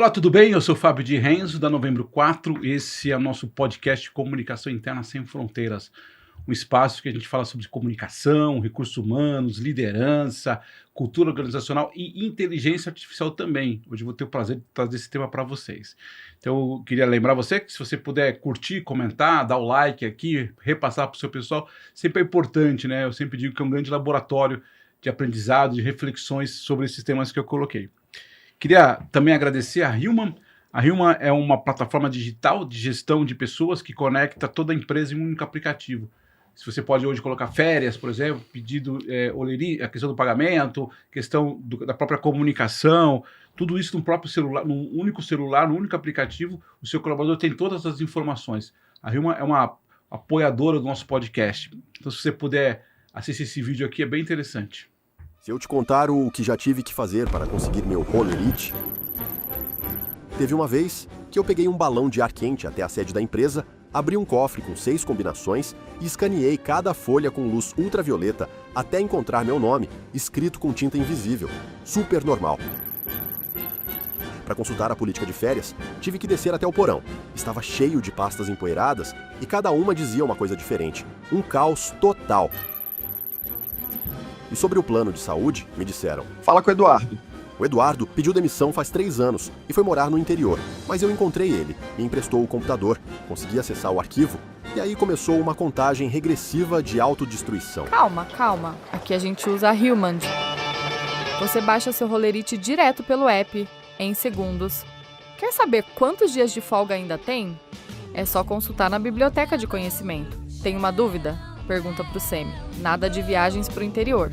Olá, tudo bem? Eu sou o Fábio de Renzo, da Novembro 4. Esse é o nosso podcast Comunicação Interna Sem Fronteiras. Um espaço que a gente fala sobre comunicação, recursos humanos, liderança, cultura organizacional e inteligência artificial também. Hoje eu vou ter o prazer de trazer esse tema para vocês. Então eu queria lembrar você que se você puder curtir, comentar, dar o like aqui, repassar para o seu pessoal, sempre é importante, né? Eu sempre digo que é um grande laboratório de aprendizado, de reflexões sobre esses temas que eu coloquei. Queria também agradecer a Human. A Human é uma plataforma digital de gestão de pessoas que conecta toda a empresa em um único aplicativo. Se você pode hoje colocar férias, por exemplo, pedido, a questão do pagamento, questão da própria comunicação, tudo isso no próprio celular, num único celular, num único aplicativo, o seu colaborador tem todas as informações. A Human é uma apoiadora do nosso podcast. Então, se você puder assistir esse vídeo aqui, é bem interessante. Se eu te contar o que já tive que fazer para conseguir meu Rolerite... Teve uma vez que eu peguei um balão de ar quente até a sede da empresa, abri um cofre com 6 combinações e escaneei cada folha com luz ultravioleta até encontrar meu nome, escrito com tinta invisível. Super normal. Para consultar a política de férias, tive que descer até o porão. Estava cheio de pastas empoeiradas e cada uma dizia uma coisa diferente. Um caos total. E sobre o plano de saúde, me disseram: fala com o Eduardo. O Eduardo pediu demissão faz 3 anos e foi morar no interior, mas eu encontrei ele, me emprestou o computador, consegui acessar o arquivo e aí começou uma contagem regressiva de autodestruição. Calma. Aqui a gente usa a Human. Você baixa seu Rolerite direto pelo app, em segundos. Quer saber quantos dias de folga ainda tem? É só consultar na biblioteca de conhecimento. Tem uma dúvida? Pergunta pro Semi. Nada de viagens pro interior.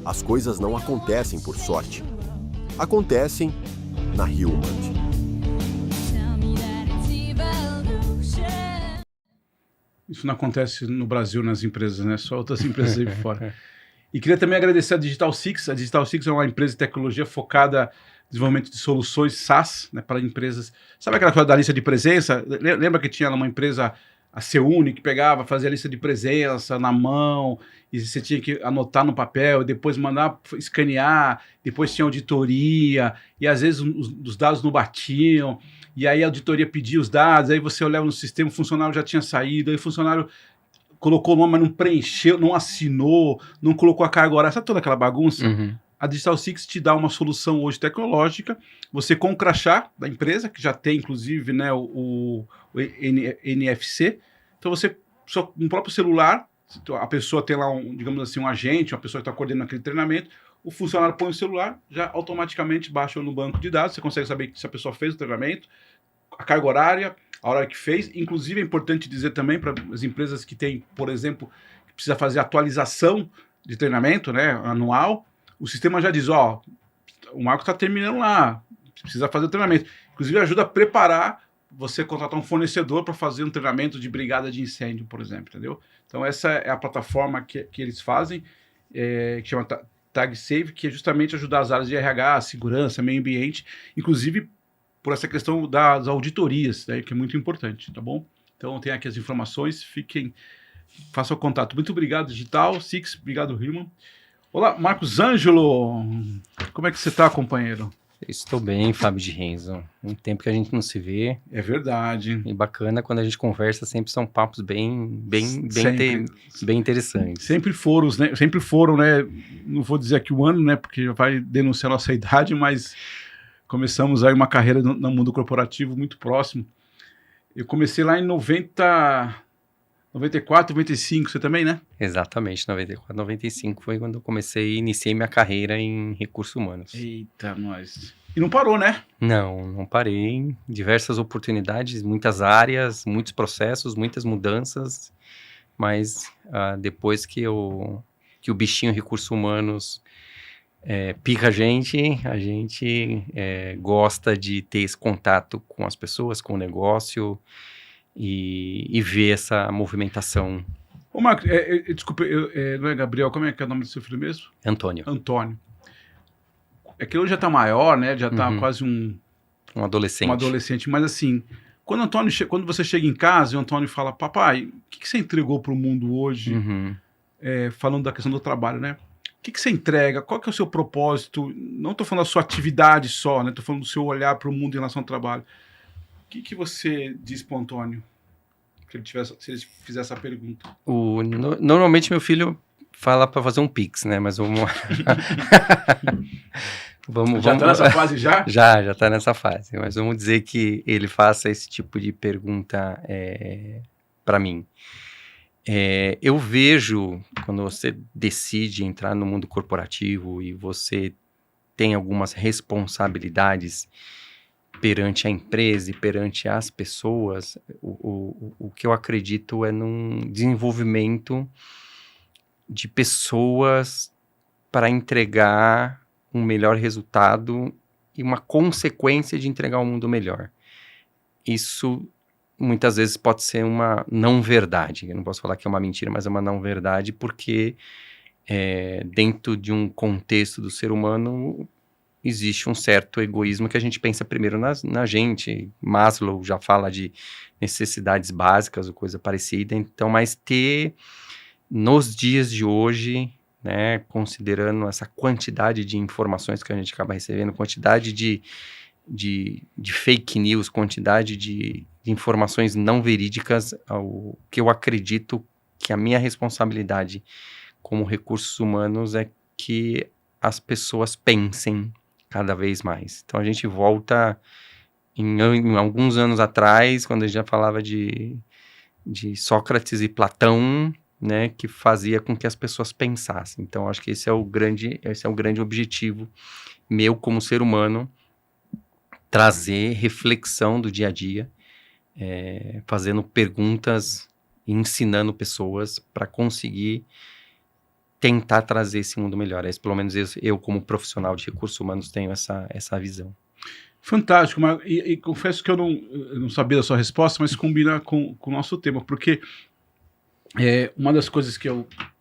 As coisas não acontecem por sorte. Acontecem na Human. Isso não acontece no Brasil, nas empresas, né? Só outras empresas aí fora. E queria também agradecer a Digital Six. A Digital Six é uma empresa de tecnologia focada no desenvolvimento de soluções SaaS, né, para empresas. Sabe aquela coisa da lista de presença? Lembra que tinha uma empresa, a Seune, que pegava, fazia a lista de presença na mão, e você tinha que anotar no papel, e depois mandar escanear, depois tinha auditoria, e às vezes os dados não batiam, e aí a auditoria pedia os dados, aí você olhava no sistema, o funcionário já tinha saído, aí o funcionário colocou o nome, mas não preencheu, não assinou, não colocou a carga horária, sabe toda aquela bagunça? Uhum. A Digital Six te dá uma solução hoje tecnológica, você com o crachá da empresa, que já tem inclusive, né, o NFC, então você, só no próprio celular, a pessoa tem lá, digamos assim, um agente, uma pessoa que está coordenando aquele treinamento, o funcionário põe o celular, já automaticamente baixa no banco de dados, você consegue saber se a pessoa fez o treinamento, a carga horária, a hora que fez. Inclusive é importante dizer também para as empresas que têm, por exemplo, que precisa fazer atualização de treinamento, né, anual, o sistema já diz, ó, o Marco está terminando lá, precisa fazer o treinamento. Inclusive ajuda a preparar você contratar um fornecedor para fazer um treinamento de brigada de incêndio, por exemplo, entendeu? Então essa é a plataforma que eles fazem, que chama TagSave, que é justamente ajudar as áreas de RH, segurança, meio ambiente, inclusive por essa questão das auditorias, né, que é muito importante, tá bom? Então tem aqui as informações, façam contato. Muito obrigado, Digital Six, obrigado, Human. Olá, Marcos Ângelo, como é que você está, companheiro? Estou bem, Fábio de Renzo. Um tempo que a gente não se vê. É verdade. E bacana, quando a gente conversa, sempre são papos bem interessantes. Sempre foram, né? Não vou dizer aqui o ano, né? Porque vai denunciar a nossa idade, mas começamos aí uma carreira no mundo corporativo muito próximo. Eu comecei lá em 94, 95, você também, né? Exatamente, 94, 95 foi quando eu iniciei minha carreira em recursos humanos. Eita, nós. E não parou, né? Não parei. Diversas oportunidades, muitas áreas, muitos processos, muitas mudanças, mas depois que o bichinho recursos humanos pica a gente gosta de ter esse contato com as pessoas, com o negócio, e ver essa movimentação. Ô, Marcos, desculpa, não é Gabriel, como é que é o nome do seu filho mesmo? Antônio. É que ele já tá maior, né? Já tá quase um adolescente. Um adolescente, mas assim, quando você chega em casa e o Antônio fala, papai, o que você entregou pro mundo hoje? Falando da questão do trabalho, né? O que você entrega? Qual que é o seu propósito? Não estou falando da sua atividade só, né? Estou falando do seu olhar para o mundo em relação ao trabalho. O que você diz para o Antônio? Se ele fizer essa pergunta. Normalmente meu filho fala para fazer um Pix, né? Mas vamos... Já está nessa fase já? Já está nessa fase. Mas vamos dizer que ele faça esse tipo de pergunta para mim. Eu vejo, quando você decide entrar no mundo corporativo e você tem algumas responsabilidades perante a empresa e perante as pessoas, o que eu acredito é num desenvolvimento de pessoas para entregar um melhor resultado e uma consequência de entregar um mundo melhor. Isso muitas vezes pode ser uma não verdade. Eu não posso falar que é uma mentira, mas é uma não verdade, porque dentro de um contexto do ser humano existe um certo egoísmo que a gente pensa primeiro na gente. Maslow já fala de necessidades básicas ou coisa parecida. Então, mas ter nos dias de hoje, né, considerando essa quantidade de informações que a gente acaba recebendo, quantidade de fake news, quantidade de informações não verídicas, o que eu acredito que a minha responsabilidade como recursos humanos é que as pessoas pensem cada vez mais. Então a gente volta em alguns anos atrás, quando a gente já falava de Sócrates e Platão, né, que fazia com que as pessoas pensassem. Então acho que esse é o grande objetivo meu como ser humano, trazer reflexão do dia a dia, fazendo perguntas e ensinando pessoas para conseguir tentar trazer esse mundo melhor. Pelo menos eu como profissional de recursos humanos, tenho essa visão. Fantástico, e confesso que eu não sabia da sua resposta, mas combina com o nosso tema, porque uma das coisas que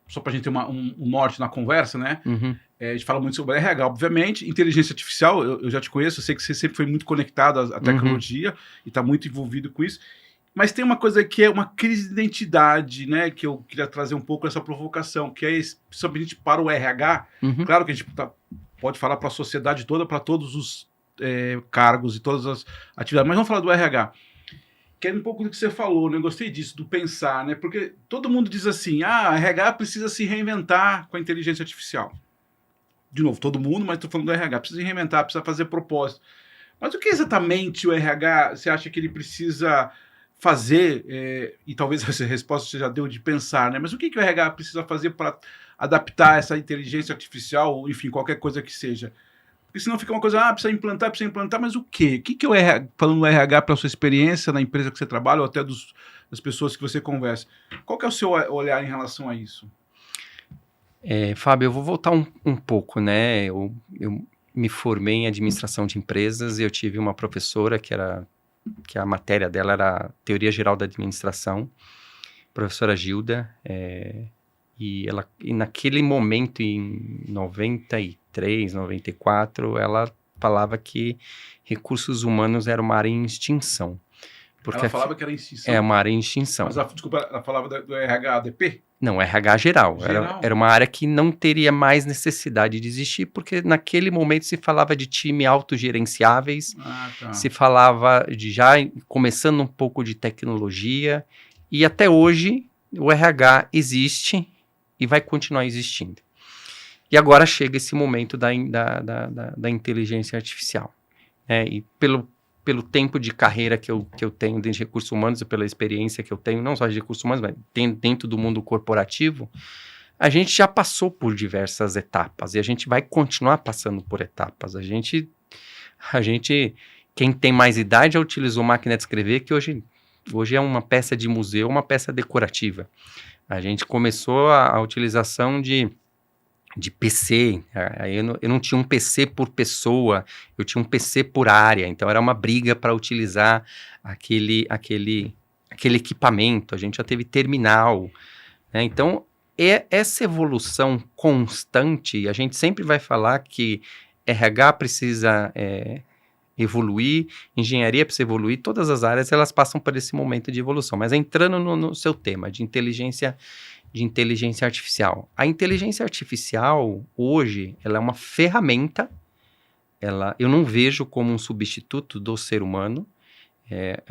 só para a gente ter um norte na conversa, né? Uhum. A gente fala muito sobre RH, obviamente, inteligência artificial, eu já te conheço, eu sei que você sempre foi muito conectado à tecnologia e está muito envolvido com isso, mas tem uma coisa que é uma crise de identidade, né, que eu queria trazer um pouco essa provocação, que é especialmente para o RH. Claro que a gente pode falar para a sociedade toda, para todos os cargos e todas as atividades, mas vamos falar do RH. Que é um pouco do que você falou, né? Eu gostei disso, do pensar, né? Porque todo mundo diz assim, a RH precisa se reinventar com a inteligência artificial. De novo, todo mundo, mas estou falando do RH, precisa se reinventar, precisa fazer propósito. Mas o que exatamente o RH, você acha que ele precisa fazer, e talvez essa resposta você já deu de pensar, né? Mas o que o RH precisa fazer para adaptar essa inteligência artificial, ou enfim, qualquer coisa que seja? Porque senão fica uma coisa, precisa implantar, mas o quê? O que é o RH, falando do RH pela sua experiência na empresa que você trabalha, ou até das pessoas que você conversa? Qual que é o seu olhar em relação a isso? Fábio, eu vou voltar um pouco, né? Eu me formei em administração de empresas e eu tive uma professora que a matéria dela era Teoria Geral da Administração, professora Gilda, e naquele momento, em 93, 94, ela falava que recursos humanos era uma área em extinção. Porque ela falava que era em extinção? É uma área em extinção. Mas, desculpa, ela falava do RH-ADP? Não, RH geral. Era uma área que não teria mais necessidade de existir, porque naquele momento se falava de time autogerenciáveis, se falava de já começando um pouco de tecnologia, e até hoje o RH existe e vai continuar existindo. E agora chega esse momento da inteligência artificial. E pelo tempo de carreira que eu tenho dentro de recursos humanos e pela experiência que eu tenho, não só de recursos humanos, mas dentro do mundo corporativo, a gente já passou por diversas etapas e a gente vai continuar passando por etapas. A gente quem tem mais idade já utilizou máquina de escrever, que hoje é uma peça de museu, uma peça decorativa. A gente começou a utilização de PC, eu não tinha um PC por pessoa, eu tinha um PC por área, então era uma briga para utilizar aquele equipamento. A gente já teve terminal, né? Então essa evolução constante, a gente sempre vai falar que RH precisa evoluir, engenharia precisa evoluir, todas as áreas elas passam por esse momento de evolução, mas entrando no seu tema de inteligência de inteligência artificial. A inteligência artificial, hoje, ela é uma ferramenta, eu não vejo como um substituto do ser humano, é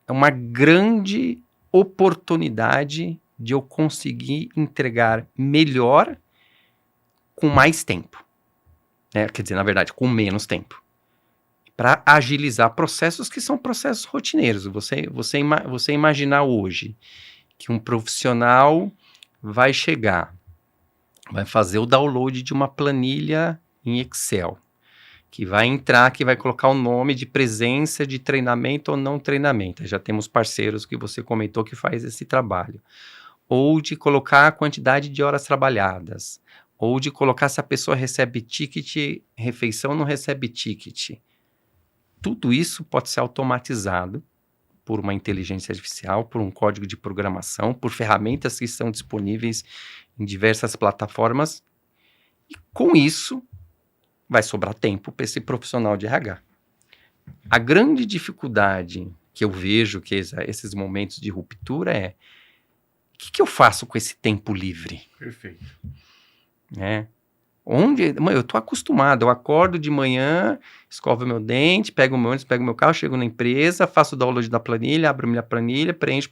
uma grande oportunidade de eu conseguir entregar melhor com mais tempo. Quer dizer, na verdade, com menos tempo. Para agilizar processos que são processos rotineiros. Você imaginar hoje que um profissional vai chegar, vai fazer o download de uma planilha em Excel, que vai entrar, que vai colocar o nome de presença de treinamento ou não treinamento. Já temos parceiros que você comentou que faz esse trabalho. Ou de colocar a quantidade de horas trabalhadas. Ou de colocar se a pessoa recebe ticket, refeição ou não recebe ticket. Tudo isso pode ser automatizado por uma inteligência artificial, por um código de programação, por ferramentas que estão disponíveis em diversas plataformas. E com isso, vai sobrar tempo para esse profissional de RH. A grande dificuldade que eu vejo que esses momentos de ruptura é: o que eu faço com esse tempo livre? Perfeito. Eu tô acostumado, eu acordo de manhã, escovo meu dente, pego o meu ônibus, pego meu carro, chego na empresa, faço o download da planilha, abro minha planilha, preencho.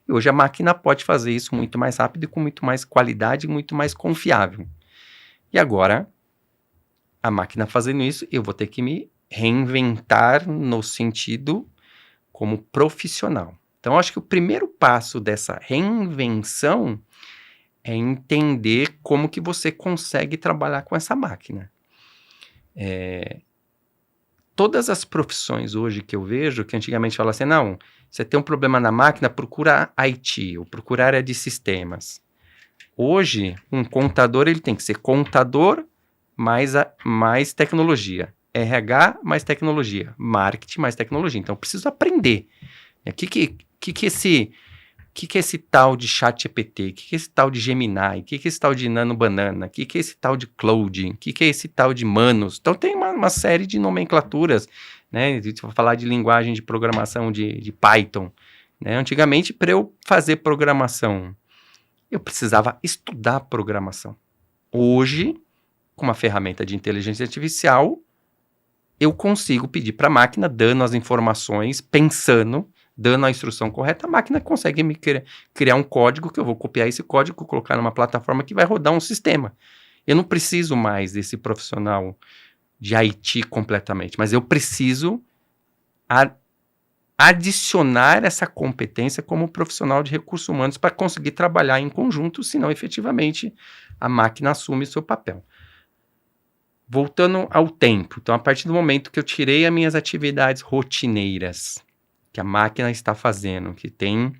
E hoje a máquina pode fazer isso muito mais rápido e com muito mais qualidade e muito mais confiável. E agora, a máquina fazendo isso, eu vou ter que me reinventar no sentido como profissional. Então, eu acho que o primeiro passo dessa reinvenção é entender como que você consegue trabalhar com essa máquina. Todas as profissões hoje que eu vejo, que antigamente falavam assim, não, você tem um problema na máquina, procura IT, ou procura área de sistemas. Hoje, um contador, ele tem que ser contador mais tecnologia. RH mais tecnologia. Marketing mais tecnologia. Então, eu preciso aprender. O que é esse tal de ChatGPT? O que é esse tal de Gemini? O que é esse tal de Nano Banana? O que é esse tal de Cloud? O que é esse tal de Manus? Então, tem uma série de nomenclaturas, né? Vou falar de linguagem de programação de Python. Né? Antigamente, para eu fazer programação, eu precisava estudar programação. Hoje, com uma ferramenta de inteligência artificial, eu consigo pedir para a máquina, dando as informações, pensando, dando a instrução correta, a máquina consegue me criar um código que eu vou copiar esse código, colocar numa plataforma que vai rodar um sistema. Eu não preciso mais desse profissional de IT completamente, mas eu preciso adicionar essa competência como profissional de recursos humanos para conseguir trabalhar em conjunto, senão efetivamente a máquina assume seu papel. Voltando ao tempo, então a partir do momento que eu tirei as minhas atividades rotineiras, que a máquina está fazendo, que tem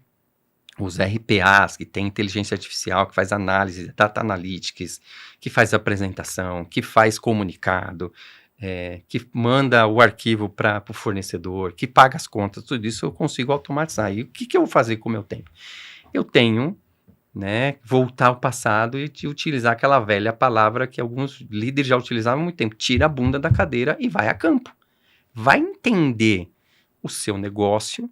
os RPAs, que tem inteligência artificial, que faz análise, data analytics, que faz apresentação, que faz comunicado, que manda o arquivo para o fornecedor, que paga as contas, tudo isso eu consigo automatizar. E o que eu vou fazer com o meu tempo? Eu tenho, voltar ao passado e utilizar aquela velha palavra que alguns líderes já utilizavam há muito tempo, tira a bunda da cadeira e vai a campo. Vai entender o seu negócio.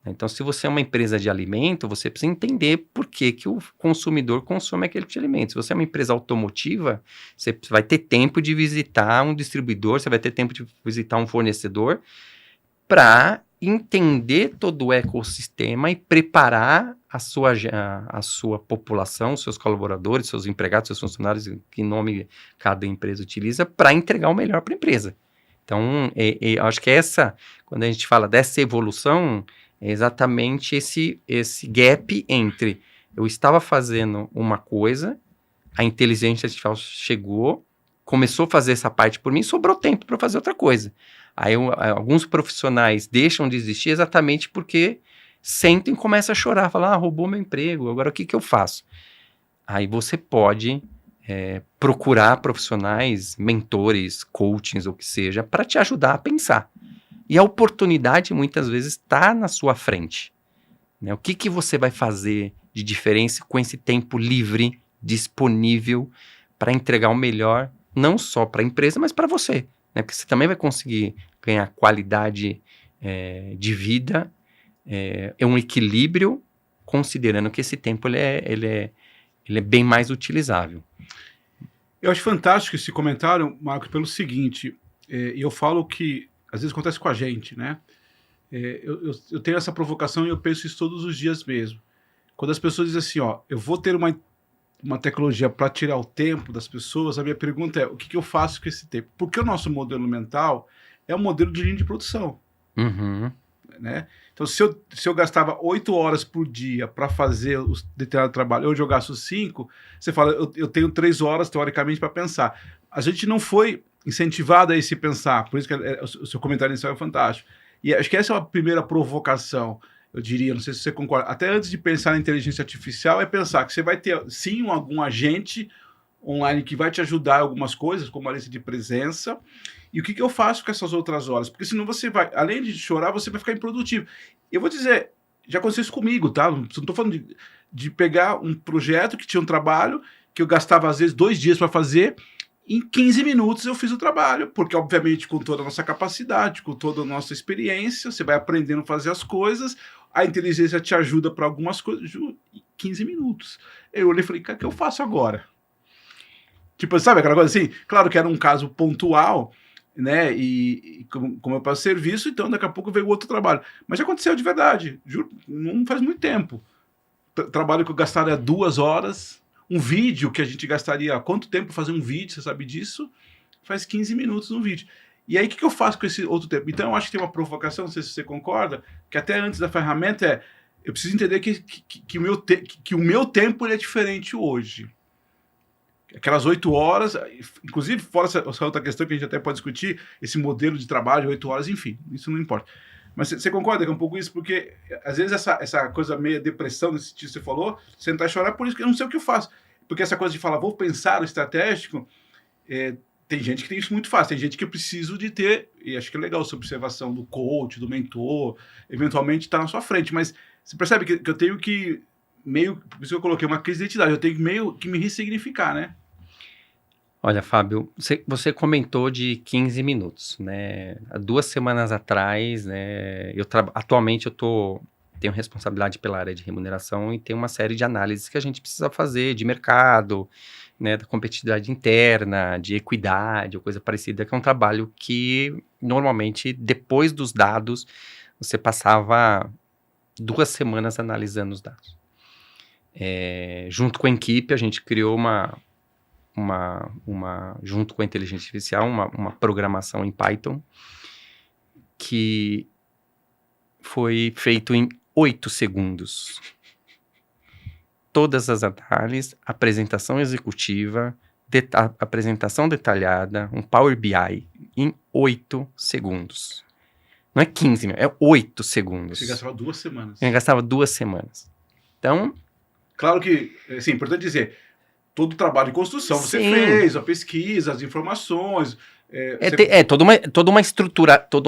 Então, se você é uma empresa de alimento, você precisa entender por que o consumidor consome aquele tipo de alimento. Se você é uma empresa automotiva, você vai ter tempo de visitar um distribuidor, você vai ter tempo de visitar um fornecedor para entender todo o ecossistema e preparar a sua população, seus colaboradores, seus empregados, seus funcionários, que nome cada empresa utiliza, para entregar o melhor para a empresa. Então, eu acho que quando a gente fala dessa evolução, é exatamente esse gap entre eu estava fazendo uma coisa, a inteligência artificial chegou, começou a fazer essa parte por mim, sobrou tempo para fazer outra coisa. Aí alguns profissionais deixam de existir exatamente porque sentem e começam a chorar, falar, roubou meu emprego, agora o que eu faço? Aí você pode procurar profissionais, mentores, coachings, ou o que seja, para te ajudar a pensar. E a oportunidade, muitas vezes, está na sua frente. Né? O que você vai fazer de diferença com esse tempo livre, disponível, para entregar o melhor, não só para a empresa, mas para você. Né? Porque você também vai conseguir ganhar qualidade de vida, um equilíbrio considerando que esse tempo ele é bem mais utilizável. Eu acho fantástico esse comentário, Marcos, pelo seguinte, e eu falo que às vezes acontece com a gente, né? Eu tenho essa provocação e eu penso isso todos os dias mesmo. Quando as pessoas dizem assim, ó, eu vou ter uma tecnologia para tirar o tempo das pessoas, a minha pergunta é, o que eu faço com esse tempo? Porque o nosso modelo mental é um modelo de linha de produção. Uhum. Né? Então, se eu gastava 8 horas por dia para fazer o determinado trabalho, eu gasto 5, você fala, eu tenho 3 horas, teoricamente, para pensar. A gente não foi incentivado a esse pensar, por isso que o seu comentário inicial é fantástico. E acho que essa é a primeira provocação, eu diria, não sei se você concorda, até antes de pensar na inteligência artificial, é pensar que você vai ter, sim, algum agente online que vai te ajudar em algumas coisas, como a lista de presença. E o que eu faço com essas outras horas? Porque senão você vai, além de chorar, você vai ficar improdutivo. Eu vou dizer, já aconteceu isso comigo, tá? Não estou falando de pegar um projeto que tinha um trabalho, que eu gastava às vezes 2 dias para fazer, em 15 minutos eu fiz o trabalho, porque obviamente com toda a nossa capacidade, com toda a nossa experiência, você vai aprendendo a fazer as coisas, a inteligência te ajuda para algumas coisas, 15 minutos. Eu olhei e falei, cara, o que eu faço agora? Tipo, sabe aquela coisa assim? Claro que era um caso pontual, né? E como eu passo serviço, então daqui a pouco veio outro trabalho. Mas já aconteceu de verdade, juro, não faz muito tempo. Trabalho que eu gastaria 2 horas, um vídeo que a gente gastaria quanto tempo fazer um vídeo, você sabe disso? Faz 15 minutos um vídeo. E aí o que eu faço com esse outro tempo? Então eu acho que tem uma provocação, não sei se você concorda, que até antes da ferramenta eu preciso entender que o meu tempo ele é diferente hoje. Aquelas 8 horas, inclusive fora essa outra questão que a gente até pode discutir, esse modelo de trabalho, 8 horas, enfim, isso não importa. Mas você concorda que é um pouco isso? Porque às vezes essa coisa meio depressão, nesse sentido que você falou, sentar e chorar, por isso que eu não sei o que eu faço. Porque essa coisa de falar, vou pensar o estratégico, tem gente que tem isso muito fácil, tem gente que eu preciso de ter, e acho que é legal essa observação do coach, do mentor, eventualmente estar na sua frente, mas você percebe que eu tenho que meio, por isso que eu coloquei uma crise de identidade, eu tenho meio que me ressignificar, né? Olha, Fábio, você comentou de 15 minutos, né? Há 2 semanas atrás, né? Atualmente eu tenho responsabilidade pela área de remuneração e tem uma série de análises que a gente precisa fazer de mercado, né? Da competitividade interna, de equidade, ou coisa parecida, que é um trabalho que normalmente depois dos dados você passava 2 semanas analisando os dados. Junto com a equipe a gente criou junto com a inteligência artificial, uma programação em Python que foi feito em 8 segundos. Todas as análises, apresentação executiva, apresentação detalhada, um Power BI em 8 segundos. Não é 15, é 8 segundos. Você gastava 2 semanas. Eu gastava 2 semanas. Então... Claro que, assim, é importante dizer, todo o trabalho de construção você fez, a pesquisa, as informações. Toda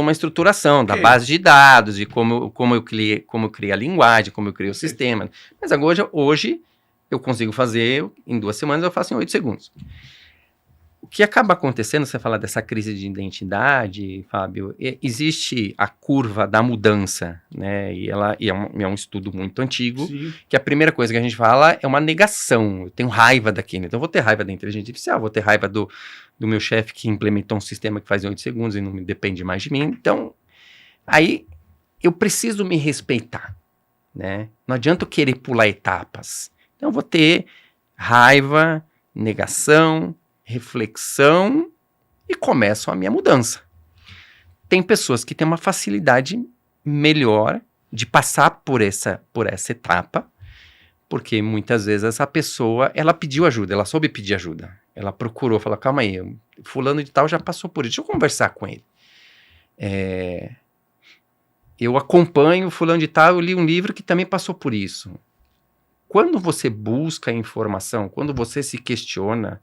uma estruturação da base de dados, de como eu criei a linguagem, como eu criei o sistema. Mas agora, hoje, eu consigo fazer, em 2 semanas, eu faço em 8 segundos. O que acaba acontecendo, você fala dessa crise de identidade, Fábio, existe a curva da mudança, né? E é um estudo muito antigo, sim, que a primeira coisa que a gente fala é uma negação. Eu tenho raiva daquilo, então eu vou ter raiva da inteligência artificial, vou ter raiva do meu chefe que implementou um sistema que faz em 8 segundos e não depende mais de mim. Então, aí eu preciso me respeitar, né? Não adianta eu querer pular etapas. Então eu vou ter raiva, negação, reflexão e começam a minha mudança. Tem pessoas que têm uma facilidade melhor de passar por essa etapa, porque muitas vezes essa pessoa, ela pediu ajuda, ela soube pedir ajuda. Ela procurou, falou, calma aí, fulano de tal já passou por isso, deixa eu conversar com ele. Eu acompanho fulano de tal, eu li um livro que também passou por isso. Quando você busca informação, quando você se questiona,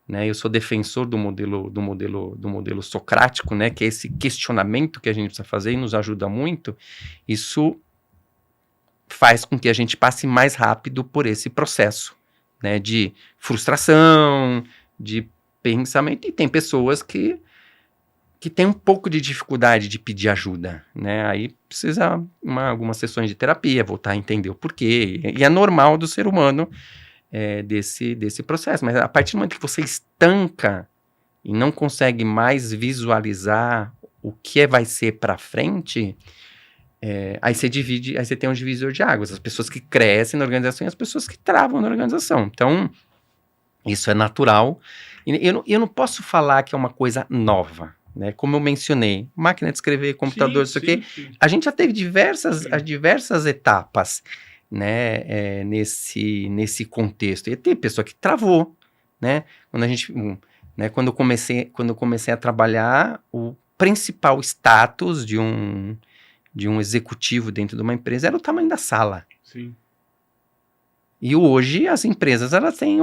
né, eu sou defensor do modelo socrático, né, que é esse questionamento que a gente precisa fazer e nos ajuda muito. Isso faz com que a gente passe mais rápido por esse processo, né, de frustração, de pensamento. E tem pessoas que que tem um pouco de dificuldade de pedir ajuda, né? Aí precisa algumas sessões de terapia, voltar a entender o porquê. E é normal do ser humano desse processo. Mas a partir do momento que você estanca e não consegue mais visualizar o que vai ser para frente, aí você divide, aí você tem um divisor de águas. As pessoas que crescem na organização e as pessoas que travam na organização. Então, isso é natural. E eu não posso falar que é uma coisa nova. Né, como eu mencionei, máquina de escrever, computador, isso aqui, a gente já teve diversas etapas, né, nesse contexto. E tem pessoa que travou, né, quando eu comecei a trabalhar, o principal status de um executivo dentro de uma empresa era o tamanho da sala. Sim. E hoje as empresas, elas têm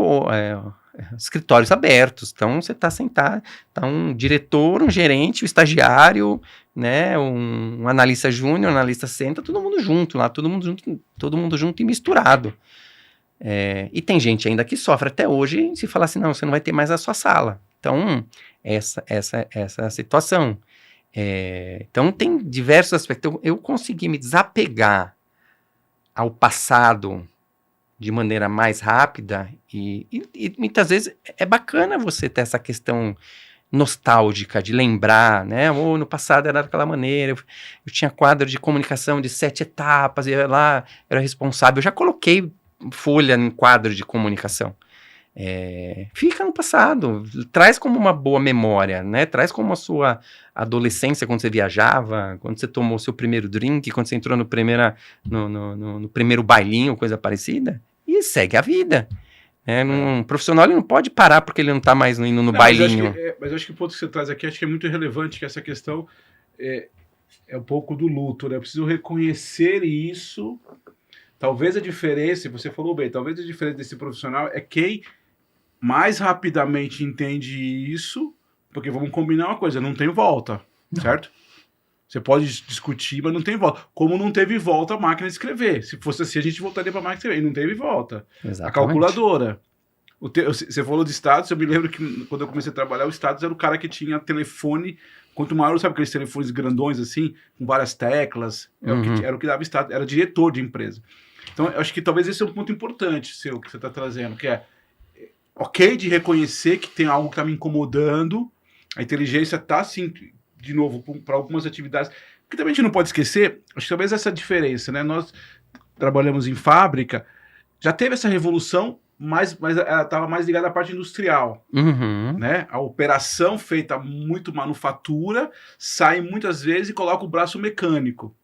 escritórios abertos, então você está sentado, tá um diretor, um gerente, um estagiário, né, um analista júnior, um analista sênior, todo mundo junto lá, todo mundo junto e misturado. E tem gente ainda que sofre até hoje se falar assim, não, você não vai ter mais a sua sala. Então, essa é a situação. Então, tem diversos aspectos. Eu consegui me desapegar ao passado de maneira mais rápida e muitas vezes é bacana você ter essa questão nostálgica de lembrar, né? No passado era daquela maneira, eu tinha quadro de comunicação de 7 etapas, eu era responsável, eu já coloquei folha em quadro de comunicação. Fica no passado, traz como uma boa memória, né? Traz como a sua adolescência, quando você viajava, quando você tomou seu primeiro drink, quando você entrou no primeiro bailinho, coisa parecida, e segue a vida. Um profissional ele não pode parar porque ele não está mais indo no bailinho. Mas acho que o ponto que você traz aqui acho que é muito relevante, que essa questão é um pouco do luto, né? Eu preciso reconhecer isso. Talvez a diferença, você falou bem, talvez a diferença desse profissional é quem mais rapidamente entende isso, porque vamos combinar uma coisa, não tem volta, certo? Você pode discutir, mas não tem volta. Como não teve volta a máquina de escrever. Se fosse assim, a gente voltaria para a máquina de escrever. E não teve volta. Exatamente. A calculadora. Você falou de status, eu me lembro que quando eu comecei a trabalhar, o status era o cara que tinha telefone. Quanto maior, sabe aqueles telefones grandões assim, com várias teclas? Era o que dava status, era diretor de empresa. Então, eu acho que talvez esse é um ponto importante seu que você está trazendo, que é ok de reconhecer que tem algo que está me incomodando, a inteligência está, assim, de novo, para algumas atividades, porque também a gente não pode esquecer, acho que talvez essa diferença, né? Nós trabalhamos em fábrica, já teve essa revolução, mas ela estava mais ligada à parte industrial, né? A operação feita muito manufatura, sai muitas vezes e coloca o braço mecânico.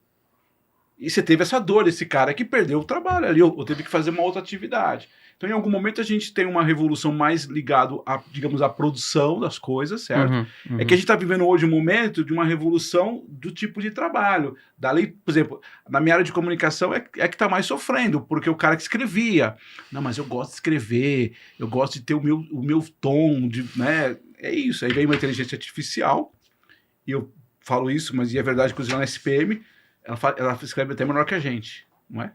E você teve essa dor desse cara que perdeu o trabalho ali, ou teve que fazer uma outra atividade. Então, em algum momento, a gente tem uma revolução mais ligada a, digamos, à produção das coisas, certo? É que a gente está vivendo hoje um momento de uma revolução do tipo de trabalho. Dali, por exemplo, na minha área de comunicação é que está mais sofrendo, porque o cara que escrevia, não, mas eu gosto de escrever, eu gosto de ter o meu tom, né? É isso. Aí vem uma inteligência artificial, e eu falo isso, mas é verdade que na SPM, ela escreve até melhor que a gente, não é?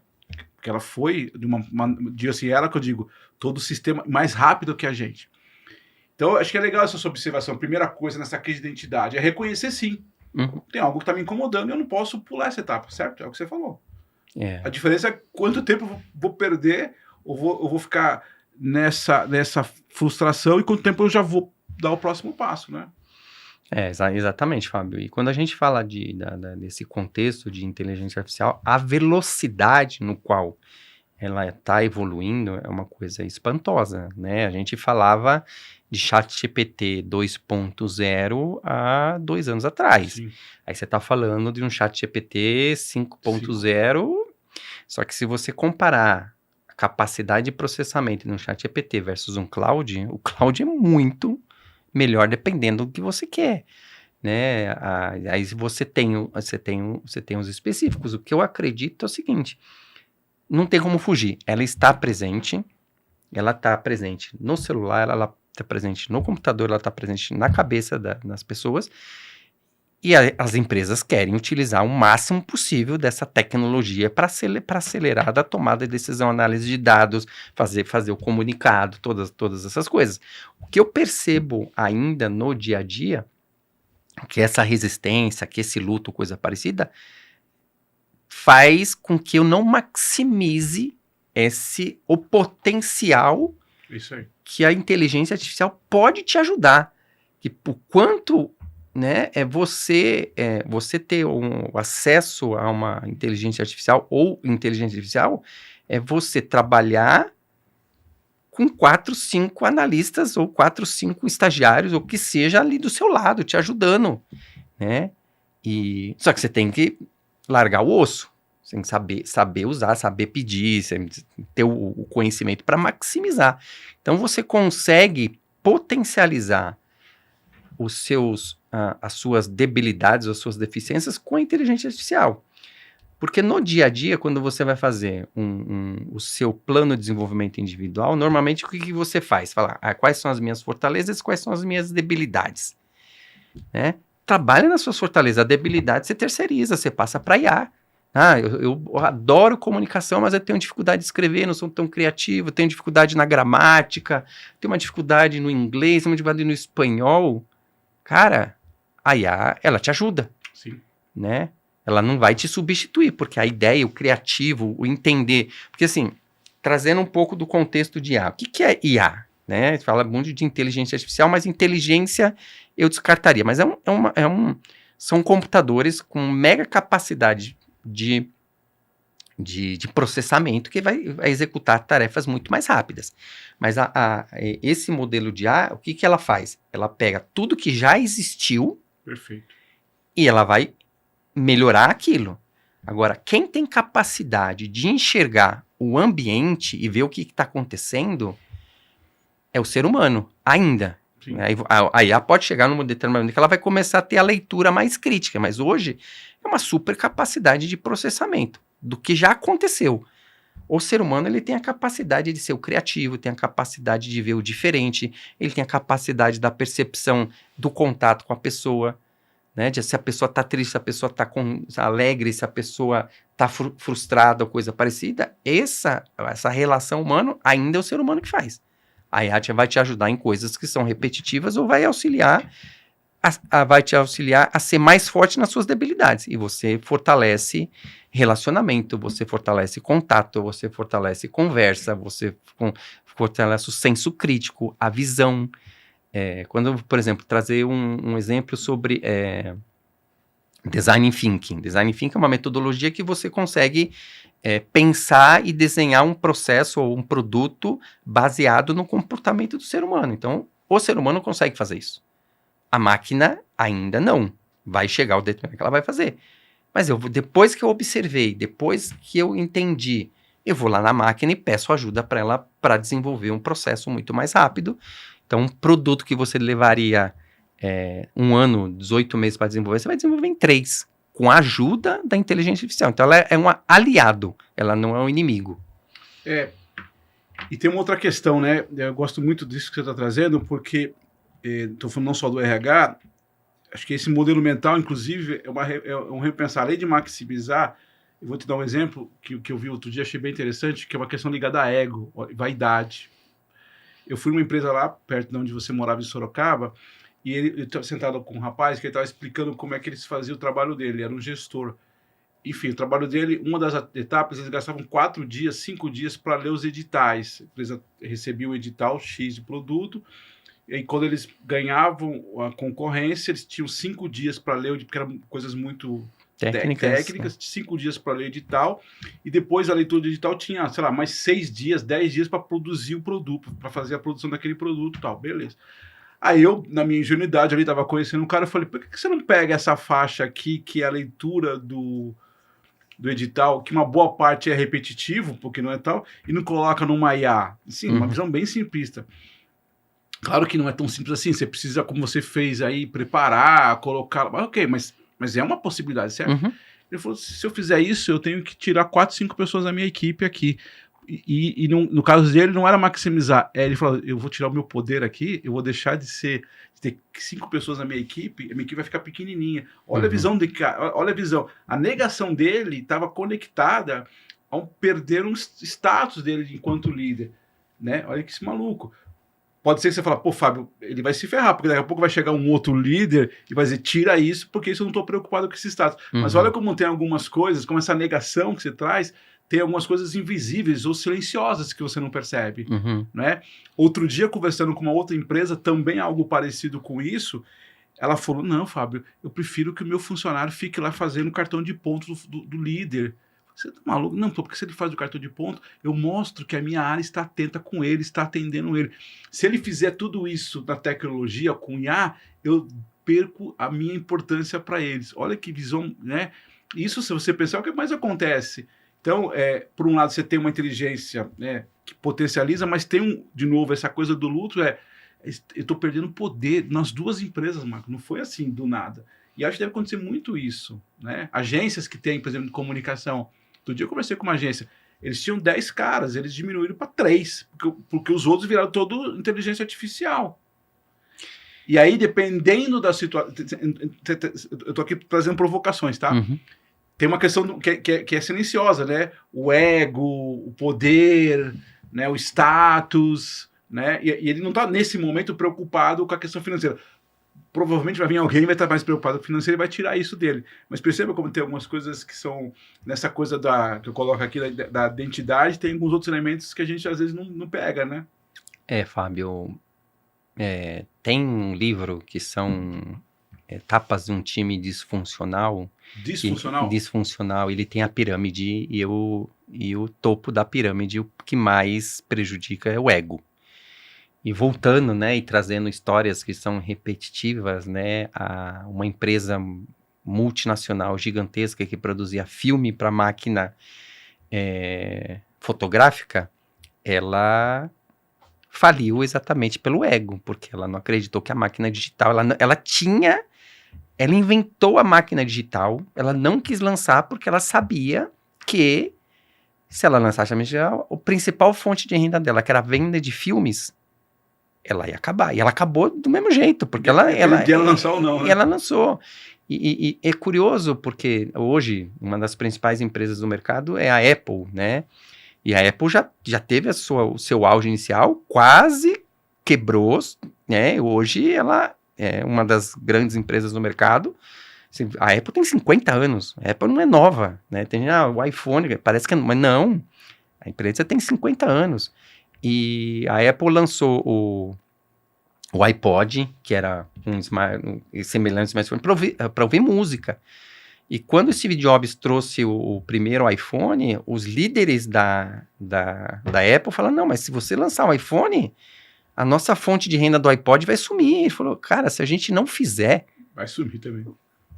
Porque ela foi de assim, ela que eu digo, todo o sistema mais rápido que a gente. Então, acho que é legal essa sua observação. Primeira coisa nessa crise de identidade é reconhecer sim. Tem algo que está me incomodando e eu não posso pular essa etapa, certo? É o que você falou. A diferença é quanto tempo eu vou perder ou vou ficar nessa frustração e quanto tempo eu já vou dar o próximo passo, né? Exatamente, Fábio. E quando a gente fala desse contexto de inteligência artificial, a velocidade no qual ela está evoluindo é uma coisa espantosa, né? A gente falava de ChatGPT 2.0 há 2 anos atrás. Sim. Aí você está falando de um ChatGPT 5.0, só que se você comparar a capacidade de processamento de um ChatGPT versus um Claude, o Claude é muito melhor dependendo do que você quer, né? Aí você tem os específicos. O que eu acredito é o seguinte, não tem como fugir. Ela está presente no celular, ela está presente no computador, ela está presente na cabeça das pessoas, e as empresas querem utilizar o máximo possível dessa tecnologia para acelerar a tomada de decisão, análise de dados, fazer o comunicado, todas essas coisas. O que eu percebo ainda no dia a dia, que essa resistência, que esse luto, coisa parecida, faz com que eu não maximize o potencial Isso aí. que a inteligência artificial pode te ajudar. Que o quanto, né, você ter um acesso a uma inteligência artificial ou inteligência artificial é você trabalhar com 4, 5 analistas ou 4, 5 estagiários, ou que seja ali do seu lado, te ajudando, né? Só que você tem que largar o osso, você tem que saber usar, saber pedir, ter o conhecimento para maximizar. Então você consegue potencializar as suas debilidades, as suas deficiências com a inteligência artificial. Porque no dia a dia, quando você vai fazer o seu plano de desenvolvimento individual, normalmente o que você faz? Fala, quais são as minhas fortalezas, quais são as minhas debilidades, né? Trabalha nas suas fortalezas, a debilidade você terceiriza, você passa para IA. Eu adoro comunicação, mas eu tenho dificuldade de escrever, não sou tão criativo, tenho dificuldade na gramática, tenho uma dificuldade no inglês, tenho uma dificuldade no espanhol. Cara, a IA, ela te ajuda, Sim. né? Ela não vai te substituir, porque a ideia, o criativo, o entender... Porque, assim, trazendo um pouco do contexto de IA. O que é IA? Né? Fala muito de inteligência artificial, mas inteligência eu descartaria. Mas são computadores com mega capacidade de processamento que vai executar tarefas muito mais rápidas. Mas esse modelo de IA, o que ela faz? Ela pega tudo que já existiu. Perfeito. E ela vai melhorar aquilo. Agora, quem tem capacidade de enxergar o ambiente e ver o que está acontecendo é o ser humano, ainda. A IA pode chegar num determinado momento que ela vai começar a ter a leitura mais crítica, mas hoje é uma super capacidade de processamento do que já aconteceu. O ser humano, ele tem a capacidade de ser o criativo, tem a capacidade de ver o diferente, ele tem a capacidade da percepção do contato com a pessoa, né, se a pessoa está triste, se a pessoa está alegre, se a pessoa está frustrada ou coisa parecida, essa relação humana ainda é o ser humano que faz. A IA vai te ajudar em coisas que são repetitivas ou vai te auxiliar a ser mais forte nas suas debilidades. E você fortalece relacionamento, você fortalece contato, você fortalece conversa, você fortalece o senso crítico, a visão. Quando, por exemplo, trazer um exemplo sobre Design Thinking. Design Thinking é uma metodologia que você consegue pensar e desenhar um processo ou um produto baseado no comportamento do ser humano. Então, o ser humano consegue fazer isso. A máquina ainda não. Vai chegar o determinado que ela vai fazer. Mas depois que eu observei, depois que eu entendi, eu vou lá na máquina e peço ajuda para ela para desenvolver um processo muito mais rápido. Então, um produto que você levaria 1 ano, 18 meses para desenvolver, você vai desenvolver em 3, com a ajuda da inteligência artificial. Então, ela é um aliado, ela não é um inimigo. E tem uma outra questão, né? Eu gosto muito disso que você está trazendo, porque estou falando não só do RH, acho que esse modelo mental, inclusive, é um repensar. Além de maximizar, eu vou te dar um exemplo que eu vi outro dia, achei bem interessante, que é uma questão ligada a ego, vaidade. Eu fui numa empresa lá, perto de onde você morava, em Sorocaba, e eu estava sentado com um rapaz que ele estava explicando como é que eles faziam o trabalho dele, ele era um gestor. Enfim, o trabalho dele, uma das etapas, eles gastavam 4 dias, 5 dias para ler os editais. A empresa recebia o edital X de produto, e aí quando eles ganhavam a concorrência, eles tinham 5 dias para ler, porque eram coisas muito técnicas, 5 dias para ler o edital, e depois a leitura do edital tinha, sei lá, mais 6 dias, 10 dias para produzir o produto, para fazer a produção daquele produto e tal, beleza. Aí eu, na minha ingenuidade, ali estava conhecendo um cara, eu falei, por que você não pega essa faixa aqui, que é a leitura do edital, que uma boa parte é repetitivo, porque não é tal, e não coloca numa IA? Sim, uma visão bem simplista. Claro que não é tão simples assim, você precisa, como você fez aí, preparar, colocar, mas ok, mas é uma possibilidade, certo? Ele falou, se eu fizer isso, eu tenho que tirar 4, 5 pessoas da minha equipe aqui. E no caso dele, não era maximizar. Ele falou, eu vou tirar o meu poder aqui, eu vou deixar de ter 5 pessoas na minha equipe, a minha equipe vai ficar pequenininha. Olha a visão dele, olha a visão. A negação dele estava conectada a perder um status dele enquanto líder. Né? Olha que esse maluco. pode ser que você fale, pô, Fábio, ele vai se ferrar, porque daqui a pouco vai chegar um outro líder e vai dizer, tira isso, porque isso eu não estou preocupado com esse status. Mas olha como tem algumas coisas, como essa negação que você traz, tem algumas coisas invisíveis ou silenciosas que você não percebe, né? Outro dia, conversando com uma outra empresa, também algo parecido com isso, ela falou, não, Fábio, eu prefiro que o meu funcionário fique lá fazendo o cartão de ponto do líder. Você tá maluco? Não, porque se ele faz o cartão de ponto, eu mostro que a minha área está atenta com ele, está atendendo ele. Se ele fizer tudo isso na tecnologia, com IA, eu perco a minha importância para eles. Olha que visão, né? Isso, se você pensar, é o que mais acontece. Então, por um lado, você tem uma inteligência, né, que potencializa, mas tem, de novo, essa coisa do luto, eu estou perdendo poder nas duas empresas, Marco. Não foi assim, do nada. E acho que deve acontecer muito isso, né? Agências que têm, por exemplo, de comunicação. Outro dia eu conversei com uma agência, eles tinham 10 caras, eles diminuíram para 3, porque os outros viraram todo inteligência artificial. E aí, dependendo da situação... Eu estou aqui trazendo provocações, tá? Tem uma questão que é silenciosa, né? O ego, o poder, né? O status, né? E ele não está, nesse momento, preocupado com a questão financeira. Provavelmente vai vir alguém que vai estar mais preocupado com o financeiro e vai tirar isso dele. Mas perceba como tem algumas coisas que são nessa coisa que eu coloco aqui da identidade, tem alguns outros elementos que a gente às vezes não pega, né? Fábio, tem um livro que são etapas de um time disfuncional. Disfuncional? Disfuncional, ele tem a pirâmide e o topo da pirâmide, o que mais prejudica é o ego. E voltando, né, e trazendo histórias que são repetitivas, né, uma empresa multinacional gigantesca que produzia filme para máquina fotográfica, ela faliu exatamente pelo ego, porque ela não acreditou que a máquina digital, ela inventou a máquina digital, ela não quis lançar porque ela sabia que se ela lançasse a máquina digital, a principal fonte de renda dela, que era a venda de filmes, ela ia acabar. E ela acabou do mesmo jeito, porque ela lançou ou não, né? E ela lançou. E é curioso, porque hoje, uma das principais empresas do mercado é a Apple, né? E a Apple já teve o seu auge inicial, quase quebrou, né? Hoje ela é uma das grandes empresas do mercado. A Apple tem 50 anos, a Apple não é nova, né? Tem o iPhone, parece que mas não. A empresa tem 50 anos. E a Apple lançou o iPod, que era semelhante ao smartphone, para ouvir música. E quando o Steve Jobs trouxe o primeiro iPhone, os líderes da Apple falaram, não, mas se você lançar um iPhone, a nossa fonte de renda do iPod vai sumir. Ele falou, cara, se a gente não fizer... Vai sumir também.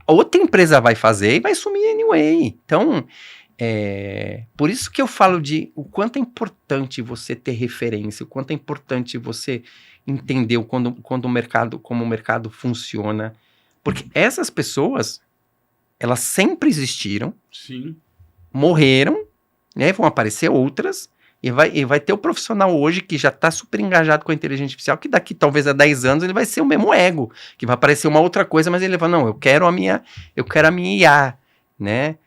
Outra empresa vai fazer e vai sumir anyway. Então... por isso que eu falo de o quanto é importante você ter referência, o quanto é importante você entender como o mercado funciona, porque essas pessoas, elas sempre existiram, sim, morreram, né, vão aparecer outras, e vai ter o profissional hoje que já está super engajado com a inteligência artificial, que daqui talvez a 10 anos ele vai ser o mesmo ego, que vai aparecer uma outra coisa, mas ele vai falar, não, eu quero a minha IA, né?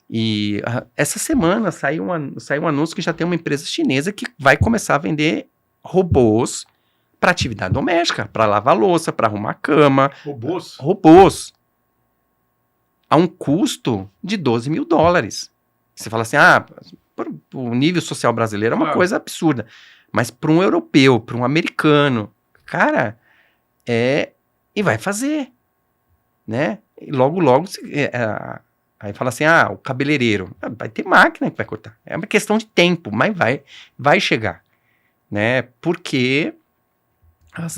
E essa semana saiu um anúncio que já tem uma empresa chinesa que vai começar a vender robôs para atividade doméstica, para lavar louça, para arrumar cama. Robôs. A um custo de $12 mil. Você fala assim, o nível social brasileiro é uma coisa absurda. Mas para um europeu, para um americano, cara, e vai fazer, né? E logo, aí fala assim, o cabeleireiro, vai ter máquina que vai cortar. É uma questão de tempo, mas vai chegar, né? Porque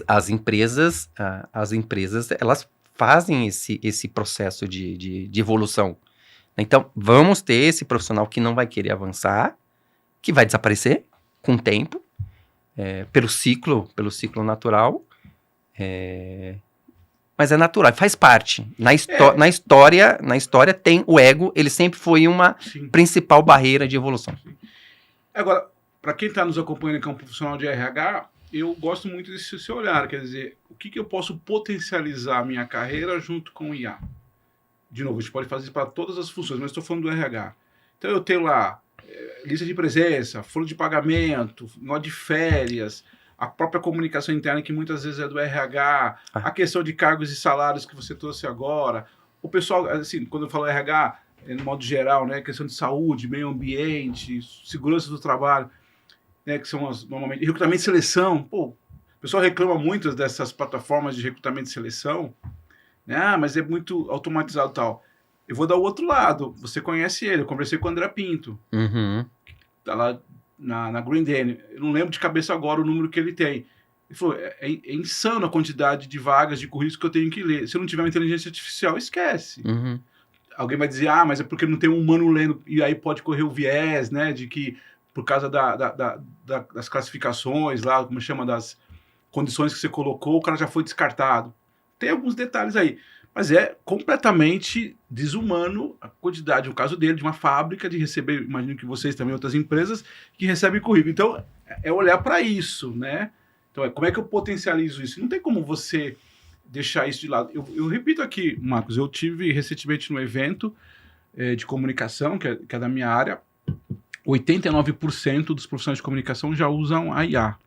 as empresas, elas fazem esse processo de evolução. Então, vamos ter esse profissional que não vai querer avançar, que vai desaparecer com o tempo, pelo ciclo natural, mas é natural, faz parte. Na história tem o ego, ele sempre foi uma principal barreira de evolução. Agora, para quem está nos acompanhando, que é um profissional de RH, eu gosto muito desse seu olhar, quer dizer, o que eu posso potencializar a minha carreira junto com o IA? De novo, a gente pode fazer isso para todas as funções, mas estou falando do RH. Então eu tenho lá lista de presença, folha de pagamento, nó de férias, a própria comunicação interna, que muitas vezes é do RH, a questão de cargos e salários que você trouxe agora. O pessoal, assim, quando eu falo RH, no modo geral, né, questão de saúde, meio ambiente, segurança do trabalho, né, que são normalmente recrutamento e seleção. Pô, o pessoal reclama muito dessas plataformas de recrutamento e seleção, né, mas é muito automatizado e tal. Eu vou dar o outro lado. Você conhece ele, eu conversei com o André Pinto, tá lá na Green Day. Eu não lembro de cabeça agora o número que ele tem. Ele falou, é insano a quantidade de vagas de currículos que eu tenho que ler. Se eu não tiver uma inteligência artificial, esquece. Alguém vai dizer, mas é porque não tem um humano lendo, e aí pode correr o viés, né, de que por causa das classificações lá, como chama, das condições que você colocou, o cara já foi descartado. Tem alguns detalhes aí, mas é completamente desumano a quantidade, no caso dele, de uma fábrica de receber, imagino que vocês também, outras empresas, que recebem currículo. Então, é olhar para isso, né? Então, como é que eu potencializo isso? Não tem como você deixar isso de lado. Eu repito aqui, Marcos, eu tive recentemente num evento de comunicação, que é da minha área, 89% dos profissionais de comunicação já usam a IA.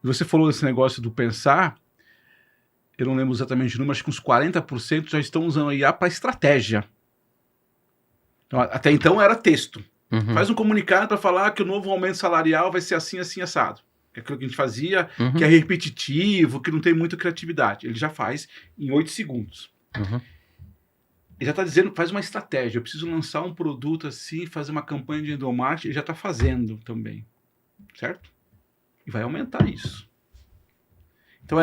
E você falou desse negócio do pensar, eu não lembro exatamente o número, acho que uns 40% já estão usando a IA para estratégia. Então, até então era texto. Faz um comunicado para falar que o novo aumento salarial vai ser assim, assim, assado. Que é aquilo que a gente fazia, que é repetitivo, que não tem muita criatividade. Ele já faz em 8 segundos. Ele já está dizendo, faz uma estratégia. Eu preciso lançar um produto assim, fazer uma campanha de endomarketing. Ele já está fazendo também. Certo? E vai aumentar isso. Então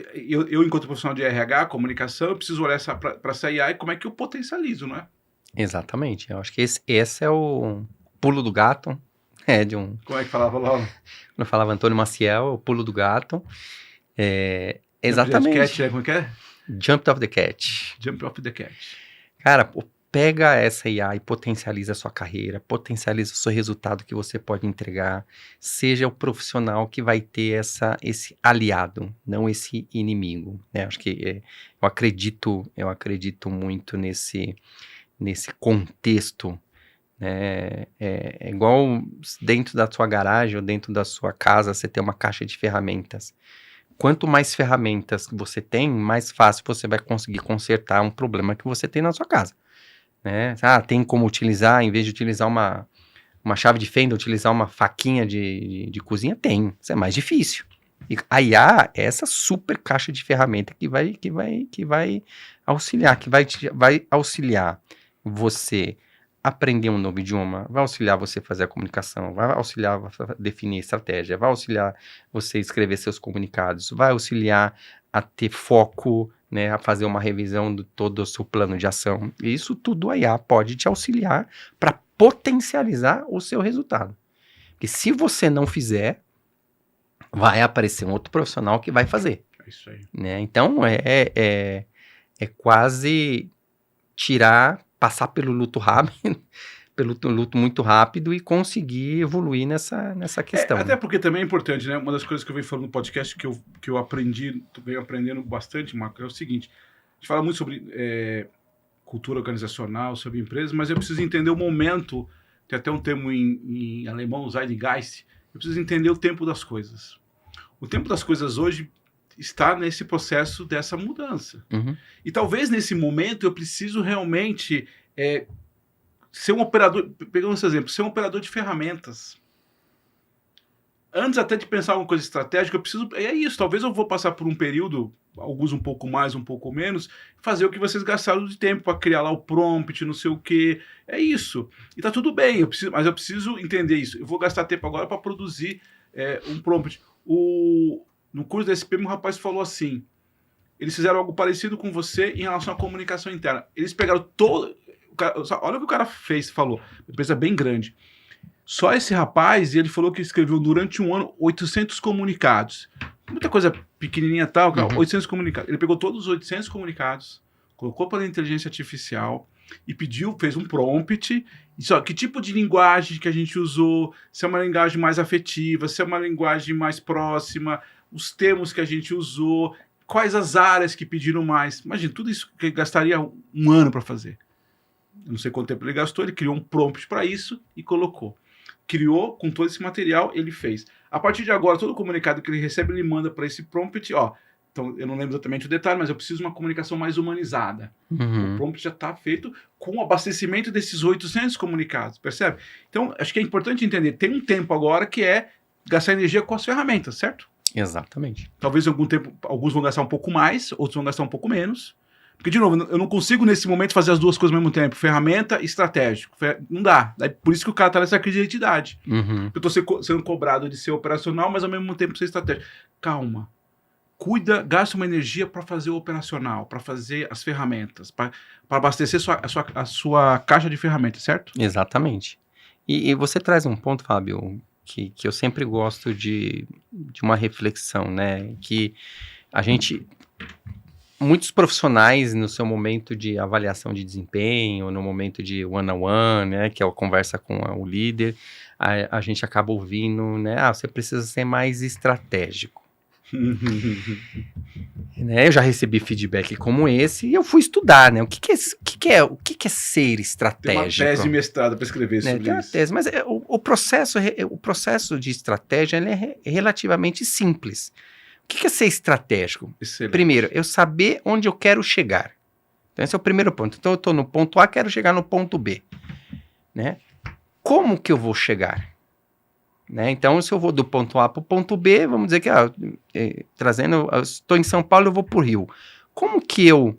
eu enquanto profissional de RH, comunicação, eu preciso olhar para essa IA e como é que eu potencializo, não é? Exatamente. Eu acho que esse é o pulo do gato. Como é que falava lá? Quando eu falava Antônio Maciel, o pulo do gato. Exatamente. Cat, como é que é? Jump off the cat. Jump off the cat. Cara, pega essa IA e potencializa a sua carreira, potencializa o seu resultado que você pode entregar. Seja o profissional que vai ter esse aliado, não esse inimigo. Né? Acho que eu acredito muito nesse contexto. É igual dentro da sua garagem ou dentro da sua casa você tem uma caixa de ferramentas. Quanto mais ferramentas que você tem, mais fácil você vai conseguir consertar um problema que você tem na sua casa. Né? Tem como utilizar, em vez de utilizar uma chave de fenda, utilizar uma faquinha de cozinha? Tem, isso é mais difícil. E a IA é essa super caixa de ferramenta que vai auxiliar, vai auxiliar você aprender um novo idioma, vai auxiliar você a fazer a comunicação, vai auxiliar você a definir estratégia, vai auxiliar você a escrever seus comunicados, vai auxiliar a ter foco, né, a fazer uma revisão de todo o seu plano de ação. E isso tudo a IA pode te auxiliar para potencializar o seu resultado. Porque se você não fizer, vai aparecer um outro profissional que vai fazer. É isso aí. Né? Então, é quase passar pelo luto rápido, pelo luto muito rápido e conseguir evoluir nessa questão. Até porque também é importante, né? Uma das coisas que eu venho falando no podcast que eu venho aprendendo bastante, Marco, é o seguinte: a gente fala muito sobre cultura organizacional, sobre empresas, mas eu preciso entender o momento. Tem até um termo em alemão, Zeitgeist. Eu preciso entender o tempo das coisas. O tempo das coisas hoje está nesse processo dessa mudança. E talvez nesse momento eu preciso realmente ser um operador, pegando esse exemplo, ser um operador de ferramentas. Antes até de pensar alguma coisa estratégica, eu preciso, isso, talvez eu vou passar por um período, alguns um pouco mais, um pouco menos, fazer o que vocês gastaram de tempo para criar lá o prompt, não sei o quê, é isso. E tá tudo bem, mas eu preciso entender isso. Eu vou gastar tempo agora para produzir um prompt. No curso da SPM, o rapaz falou assim, eles fizeram algo parecido com você em relação à comunicação interna. Eles pegaram olha o que o cara falou, uma empresa bem grande. Só esse rapaz, ele falou que escreveu durante um ano 800 comunicados. Muita coisa pequenininha e tal, 800 comunicados. Ele pegou todos os 800 comunicados, colocou para a inteligência artificial e fez um prompt. Que tipo de linguagem que a gente usou, se é uma linguagem mais afetiva, se é uma linguagem mais próxima, os termos que a gente usou, quais as áreas que pediram mais. Imagina, tudo isso que ele gastaria um ano para fazer. Eu não sei quanto tempo ele gastou, ele criou um prompt para isso e colocou. Criou com todo esse material, ele fez. A partir de agora, todo comunicado que ele recebe, ele manda para esse prompt, ó. Então, eu não lembro exatamente o detalhe, mas eu preciso de uma comunicação mais humanizada. O prompt já está feito com o abastecimento desses 800 comunicados, percebe? Então, acho que é importante entender, tem um tempo agora que é gastar energia com as ferramentas, certo? Exatamente. Talvez em algum tempo, alguns vão gastar um pouco mais, outros vão gastar um pouco menos. Porque, de novo, eu não consigo nesse momento fazer as duas coisas ao mesmo tempo, ferramenta e estratégico. Não dá. Por isso que o cara está nessa crise de identidade. Eu estou sendo cobrado de ser operacional, mas ao mesmo tempo ser estratégico. Calma. Cuida, gasta uma energia para fazer o operacional, para fazer as ferramentas, para abastecer a sua caixa de ferramentas, certo? Exatamente. E você traz um ponto, Fábio, que eu sempre gosto de uma reflexão, né? Que a gente... Muitos profissionais, no seu momento de avaliação de desempenho, no momento de one-on-one, né, que é a conversa com o líder, a gente acaba ouvindo, né, você precisa ser mais estratégico. Né, eu já recebi feedback como esse e eu fui estudar, né, o que é ser estratégico. Tem uma tese de mestrado para escrever sobre tem uma isso. tese, mas o processo de estratégia ele é relativamente simples. O que é ser estratégico? Excelente. Primeiro, eu saber onde eu quero chegar. Então, esse é o primeiro ponto. Então, eu estou no ponto A, quero chegar no ponto B. Né? Como que eu vou chegar? Né? Então, se eu vou do ponto A para o ponto B, vamos dizer que, estou em São Paulo, eu vou para o Rio. Como que eu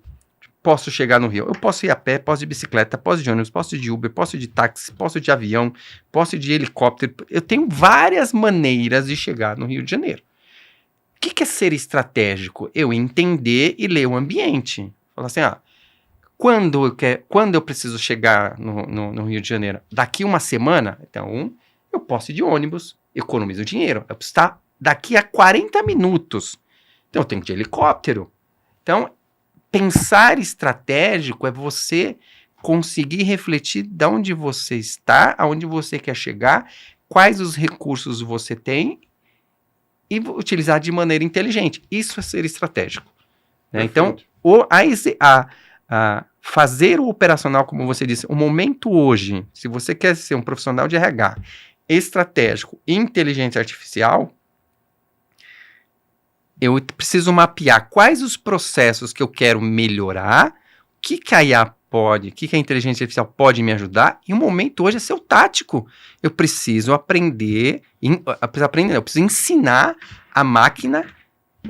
posso chegar no Rio? Eu posso ir a pé, posso ir de bicicleta, posso ir de ônibus, posso ir de Uber, posso ir de táxi, posso ir de avião, posso ir de helicóptero. Eu tenho várias maneiras de chegar no Rio de Janeiro. O que é ser estratégico? Eu entender e ler o ambiente. Falar assim, quando eu preciso chegar no Rio de Janeiro? Daqui uma semana? Então, eu posso ir de ônibus, economizo dinheiro. Eu preciso estar daqui a 40 minutos. Então, eu tenho que ir de helicóptero. Então, pensar estratégico é você conseguir refletir de onde você está, aonde você quer chegar, quais os recursos você tem, e utilizar de maneira inteligente. Isso é ser estratégico. Né? Então, fazer o operacional, como você disse, o momento hoje, se você quer ser um profissional de RH estratégico e inteligência artificial, eu preciso mapear quais os processos que eu quero melhorar, o que a IA pode, o que a inteligência artificial pode me ajudar, e o momento hoje é ser o tático. Eu preciso aprender, eu preciso ensinar a máquina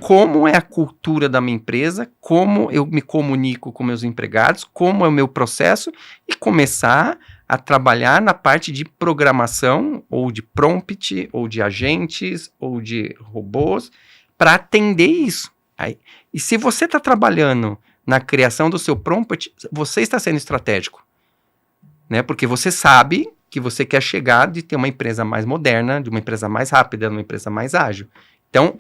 como é a cultura da minha empresa, como eu me comunico com meus empregados, como é o meu processo, e começar a trabalhar na parte de programação, ou de prompt, ou de agentes, ou de robôs, para atender isso. E se você está trabalhando na criação do seu prompt, você está sendo estratégico, né? Porque você sabe que você quer chegar de ter uma empresa mais moderna, de uma empresa mais rápida, de uma empresa mais ágil. Então,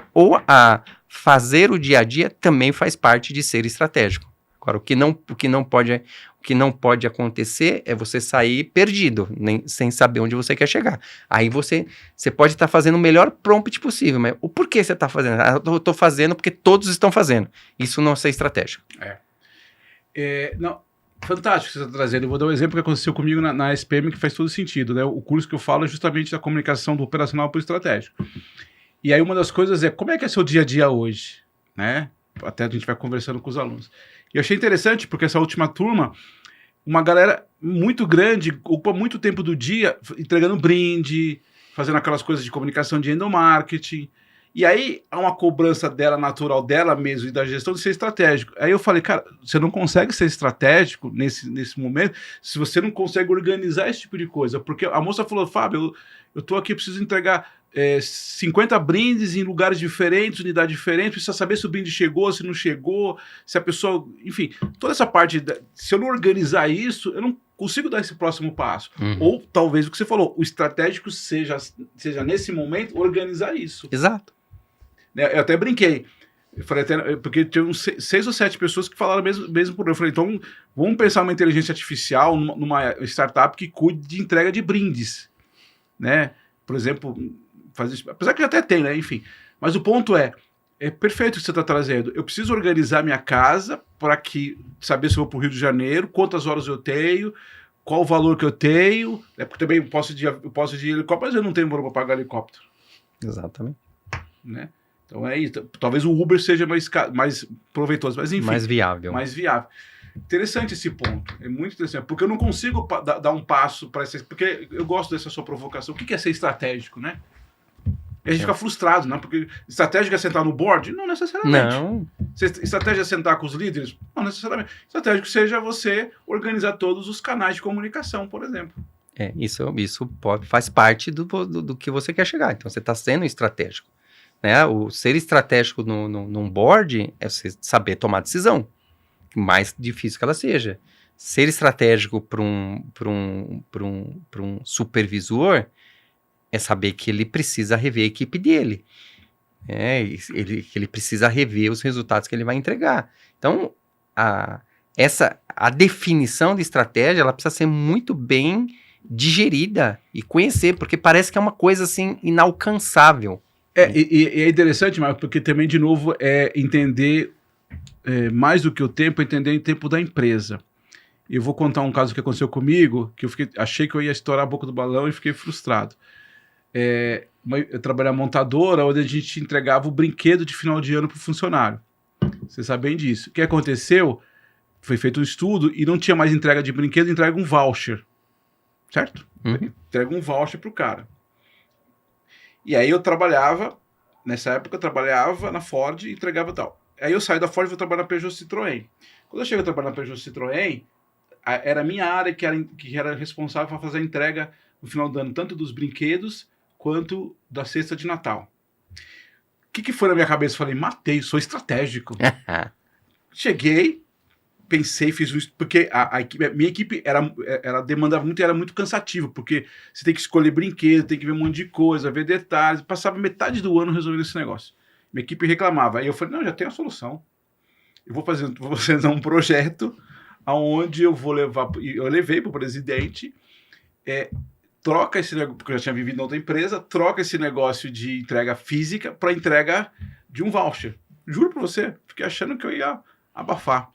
fazer o dia a dia também faz parte de ser estratégico. Agora, o que não pode acontecer é você sair perdido, sem saber onde você quer chegar. Aí você pode estar fazendo o melhor prompt possível, mas o porquê você está fazendo? Eu estou fazendo porque todos estão fazendo. Isso não é ser estratégico. Não, fantástico que você está trazendo. Eu vou dar um exemplo que aconteceu comigo na SPM que faz todo sentido. Né? O curso que eu falo é justamente da comunicação do operacional para o estratégico. E aí uma das coisas é como é que é seu dia a dia hoje? Né? Até a gente vai conversando com os alunos. E eu achei interessante porque essa última turma, uma galera muito grande, ocupa muito tempo do dia entregando brinde, fazendo aquelas coisas de comunicação de endomarketing. E aí há uma cobrança dela, natural dela mesmo, e da gestão de ser estratégico. Aí eu falei, cara, você não consegue ser estratégico nesse momento se você não consegue organizar esse tipo de coisa. Porque a moça falou, Fábio, eu tô aqui, preciso entregar 50 brindes em lugares diferentes, unidades diferentes, precisa saber se o brinde chegou, se não chegou, se a pessoa... Enfim, toda essa parte, se eu não organizar isso, eu não consigo dar esse próximo passo. Ou talvez o que você falou, o estratégico seja nesse momento, organizar isso. Exato. Eu até brinquei, eu falei porque tinha uns 6 ou 7 pessoas que falaram mesmo por eu. falei, então vamos pensar uma inteligência artificial numa startup que cuide de entrega de brindes, né? Por exemplo, apesar que já até tem, né? Enfim. Mas o ponto é perfeito o que você está trazendo. Eu preciso organizar minha casa para saber se eu vou para o Rio de Janeiro, quantas horas eu tenho, qual o valor que eu tenho, porque também eu posso ir de helicóptero, mas eu não tenho valor para pagar helicóptero. Exatamente. Né? Então é isso. Talvez o Uber seja mais proveitoso, mas enfim. Mais viável. Mais viável. Interessante esse ponto. É muito interessante. Porque eu não consigo dar um passo para esse. Porque eu gosto dessa sua provocação. O que é ser estratégico, né? E a gente fica frustrado, né? Porque estratégico é sentar no board? Não necessariamente. Não. Estratégia é sentar com os líderes? Não necessariamente. Estratégico seja você organizar todos os canais de comunicação, por exemplo. Isso faz parte do que você quer chegar. Então, você está sendo estratégico. Né? O ser estratégico num board é você saber tomar decisão, mais difícil que ela seja. Ser estratégico para um supervisor é saber que ele precisa rever a equipe dele. Ele precisa rever os resultados que ele vai entregar. Então, a definição de estratégia, ela precisa ser muito bem digerida e conhecer, porque parece que é uma coisa assim inalcançável. E é interessante, Marco, porque também, de novo, é entender mais do que o tempo, entender o tempo da empresa. Eu vou contar um caso que aconteceu comigo, que achei que eu ia estourar a boca do balão e fiquei frustrado. Eu trabalhei na montadora, onde a gente entregava o brinquedo de final de ano para o funcionário. Vocês sabem disso. O que aconteceu? Foi feito um estudo e não tinha mais entrega de brinquedo, entrega um voucher. Certo? Uhum. Entrega um voucher pro cara. E aí eu trabalhava, nessa época eu trabalhava na Ford e entregava tal. Aí eu saí da Ford e vou trabalhar na Peugeot Citroën. Quando eu cheguei a trabalhar na Peugeot Citroën, era a minha área que era responsável por fazer a entrega no final do ano, tanto dos brinquedos quanto da cesta de Natal. O que foi na minha cabeça? Eu falei, matei, sou estratégico. Cheguei, pensei, fiz isso, porque a minha equipe era demandava muito e era muito cansativo, porque você tem que escolher brinquedo, tem que ver um monte de coisa, ver detalhes. Passava metade do ano resolvendo esse negócio. Minha equipe reclamava. Aí eu falei, não, já tenho a solução. Eu vou fazer um projeto onde eu levei para o presidente, troca esse negócio, porque eu já tinha vivido em outra empresa, troca esse negócio de entrega física para entrega de um voucher. Juro para você, fiquei achando que eu ia abafar.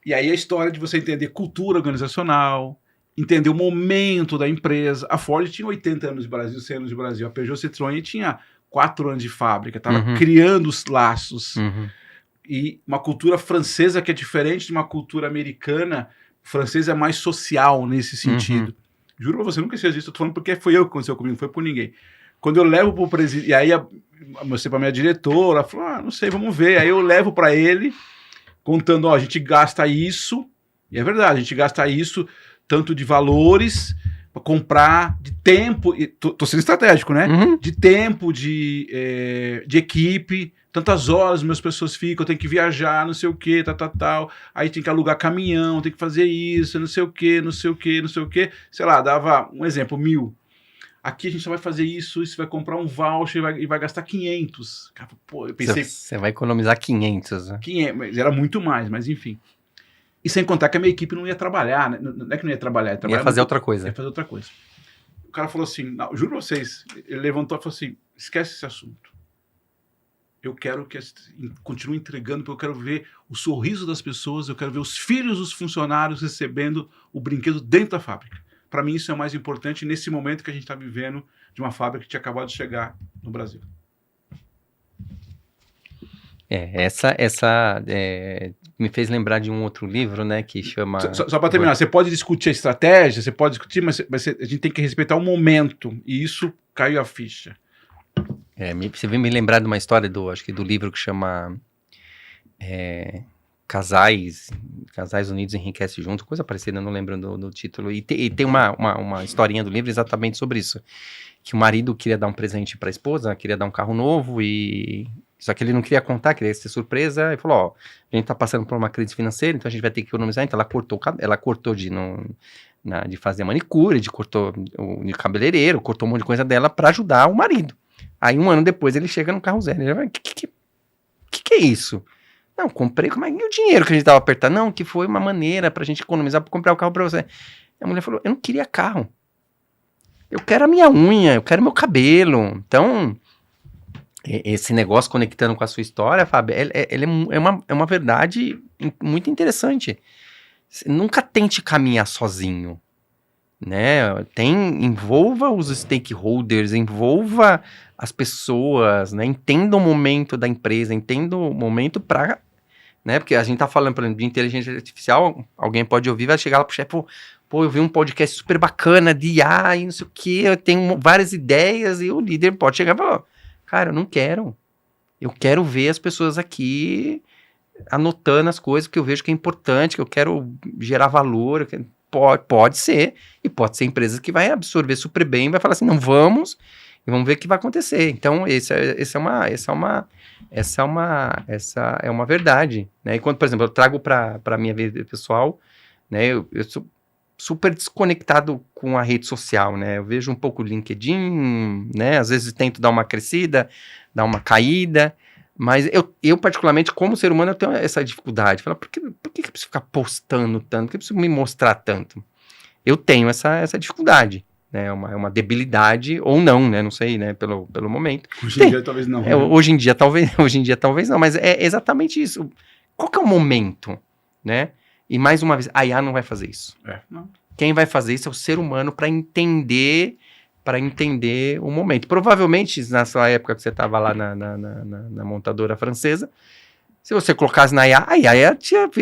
E aí a história de você entender cultura organizacional, entender o momento da empresa. A Ford tinha 80 anos de Brasil, 100 anos de Brasil. A Peugeot Citroën tinha 4 anos de fábrica, estava criando os laços. E uma cultura francesa que é diferente de uma cultura americana. O francês é mais social nesse sentido. Juro pra você, nunca esqueci disso. Eu tô falando porque foi eu que aconteceu comigo, não foi por ninguém. Quando eu levo pro presidente, e aí eu mostrei pra minha diretora, ela falou, não sei, vamos ver. Aí eu levo pra ele, contando, a gente gasta isso, e é verdade, a gente gasta isso, tanto de valores, para comprar, de tempo, tô sendo estratégico, né? De tempo, de equipe, tantas horas meus pessoas ficam, eu tenho que viajar, não sei o que, tal, aí tem que alugar caminhão, tem que fazer isso, não sei o que, sei lá, dava um exemplo, 1.000. Aqui a gente só vai fazer isso vai comprar um voucher e vai gastar 500. Cara, pô, eu pensei... Você vai economizar 500, né? 500, mas era muito mais, mas enfim. E sem contar que a minha equipe não ia trabalhar, né? Não é que não ia trabalhar, ia fazer outra coisa. Ia fazer outra coisa. O cara falou assim, não, juro pra vocês, ele levantou e falou assim, esquece esse assunto. Eu quero que continue entregando, porque eu quero ver o sorriso das pessoas, eu quero ver os filhos dos funcionários recebendo o brinquedo dentro da fábrica. Para mim isso é o mais importante nesse momento que a gente está vivendo de uma fábrica que tinha acabado de chegar no Brasil. Essa me fez lembrar de um outro livro, né, que chama... Só para terminar, você pode discutir a estratégia, você pode discutir, mas a gente tem que respeitar o momento, e isso caiu a ficha. Você veio me lembrar de uma história acho que do livro que chama Casais Unidos Enriquecem Juntos, coisa parecida, não lembro do título, e tem uma historinha do livro exatamente sobre isso, que o marido queria dar um presente para a esposa, queria dar um carro novo, só que ele não queria contar, queria ser surpresa, e falou, a gente tá passando por uma crise financeira, então a gente vai ter que economizar, então ela cortou de fazer manicure, cortou de cabeleireiro, cortou um monte de coisa dela para ajudar o marido. Aí 1 ano depois ele chega no carro zero, ele fala, que é isso? Não, comprei, como é que o dinheiro que a gente tava apertando? Não, que foi uma maneira pra gente economizar pra comprar o carro pra você. A mulher falou, eu não queria carro. Eu quero a minha unha, eu quero meu cabelo. Então, esse negócio conectando com a sua história, Fábio, é uma verdade muito interessante. Nunca tente caminhar sozinho. né? Envolva os stakeholders, envolva as pessoas, né? Entenda o momento da empresa, entenda o momento para, né? Porque a gente tá falando, por exemplo, de inteligência artificial, alguém pode ouvir, vai chegar lá pro chefe, pô, eu vi um podcast super bacana de IA e não sei o que, eu tenho várias ideias, e o líder pode chegar e falar, cara, eu não quero. Eu quero ver as pessoas aqui anotando as coisas que eu vejo que é importante, que eu quero gerar valor. Pode ser, e pode ser empresas que vai absorver super bem, vai falar assim, não, vamos, e vamos ver o que vai acontecer. Então, essa é uma verdade, né? E quando, por exemplo, eu trago para a minha vida pessoal, né, eu sou super desconectado com a rede social, né? Eu vejo um pouco o LinkedIn, né? Às vezes tento dar uma crescida, dar uma caída, mas eu particularmente, como ser humano, eu tenho essa dificuldade. Falar, por que eu preciso ficar postando tanto? Por que eu preciso me mostrar tanto? Eu tenho essa dificuldade, né? É uma debilidade, ou não, né? Não sei, né? Pelo momento. Hoje em dia, talvez não. Né? Hoje em dia, talvez não, mas é exatamente isso. Qual que é o momento, né? E mais uma vez, a IA não vai fazer isso. Não. Quem vai fazer isso é o ser humano para entender o momento. Provavelmente, na sua época que você estava lá na montadora francesa, se você colocasse na IA, a IA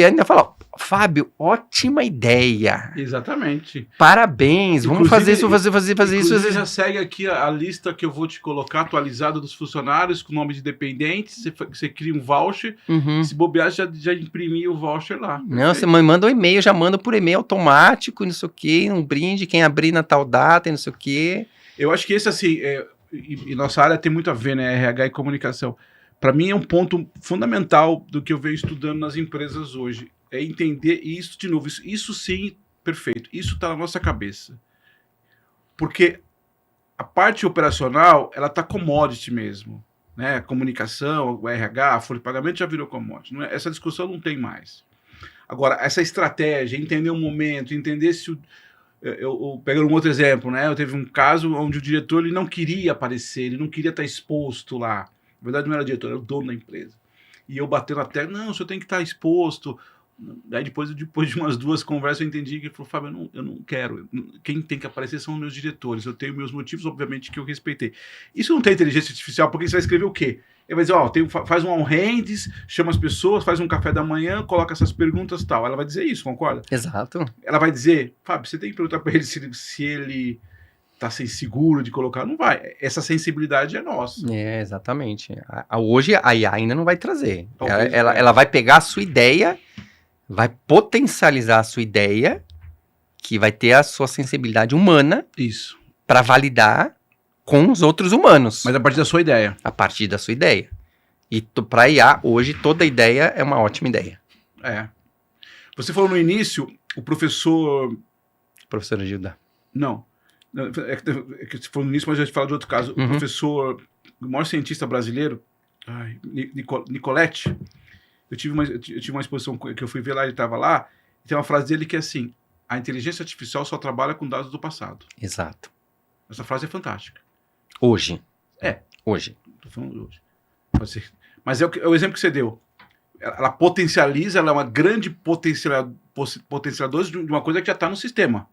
ainda falar, Fábio, ótima ideia. Exatamente. Parabéns, vamos fazer isso, fazer isso. Você já segue aqui a lista que eu vou te colocar atualizada dos funcionários, com nome de dependentes, você cria um voucher, se bobear, já imprimir o voucher lá. Não, você manda um e-mail, já manda por e-mail automático, não sei o quê, um brinde, quem abrir na tal data, não sei o quê. Eu acho que esse, assim, e nossa área tem muito a ver, né, RH e comunicação. Para mim é um ponto fundamental do que eu venho estudando nas empresas hoje. É entender isso, de novo, isso sim, perfeito. Isso está na nossa cabeça. Porque a parte operacional, ela está commodity mesmo. Né? A comunicação, o RH, a folha de pagamento já virou commodity. Não é? Essa discussão não tem mais. Agora, essa estratégia, entender o momento, entender se o... Eu pegando um outro exemplo, né? Eu teve um caso onde o diretor ele não queria aparecer, ele não queria estar exposto lá. Na verdade, não era diretor, era o dono da empresa. E eu batendo até, não, o senhor tem que estar exposto. Aí depois de umas 2 conversas, eu entendi que ele falou, Fábio, eu não quero. Quem tem que aparecer são meus diretores. Eu tenho meus motivos, obviamente, que eu respeitei. Isso não tem inteligência artificial, porque você vai escrever o quê? Ele vai dizer, faz um all-hands, chama as pessoas, faz um café da manhã, coloca essas perguntas e tal. Ela vai dizer isso, concorda? Exato. Ela vai dizer, Fábio, você tem que perguntar para ele se ele tá seguro de colocar. Não vai. Essa sensibilidade é nossa. Exatamente. Hoje a IA ainda não vai trazer. Ela vai pegar a sua ideia, vai potencializar a sua ideia, que vai ter a sua sensibilidade humana. Isso. Para validar com os outros humanos. Mas a partir da sua ideia. A partir da sua ideia. E para IA, hoje, toda ideia é uma ótima ideia. Você falou no início, o professor... Professora Gilda. Não. É que você falou no início, mas a gente fala de outro caso. O professor, o maior cientista brasileiro, Nicoletti, eu tive uma exposição que eu fui ver lá, ele estava lá, e tem uma frase dele que é assim, a inteligência artificial só trabalha com dados do passado. Exato. Essa frase é fantástica. Hoje. Hoje. Estou falando hoje. Mas é o exemplo que você deu. Ela potencializa, ela é uma grande potencializadora de uma coisa que já está no sistema.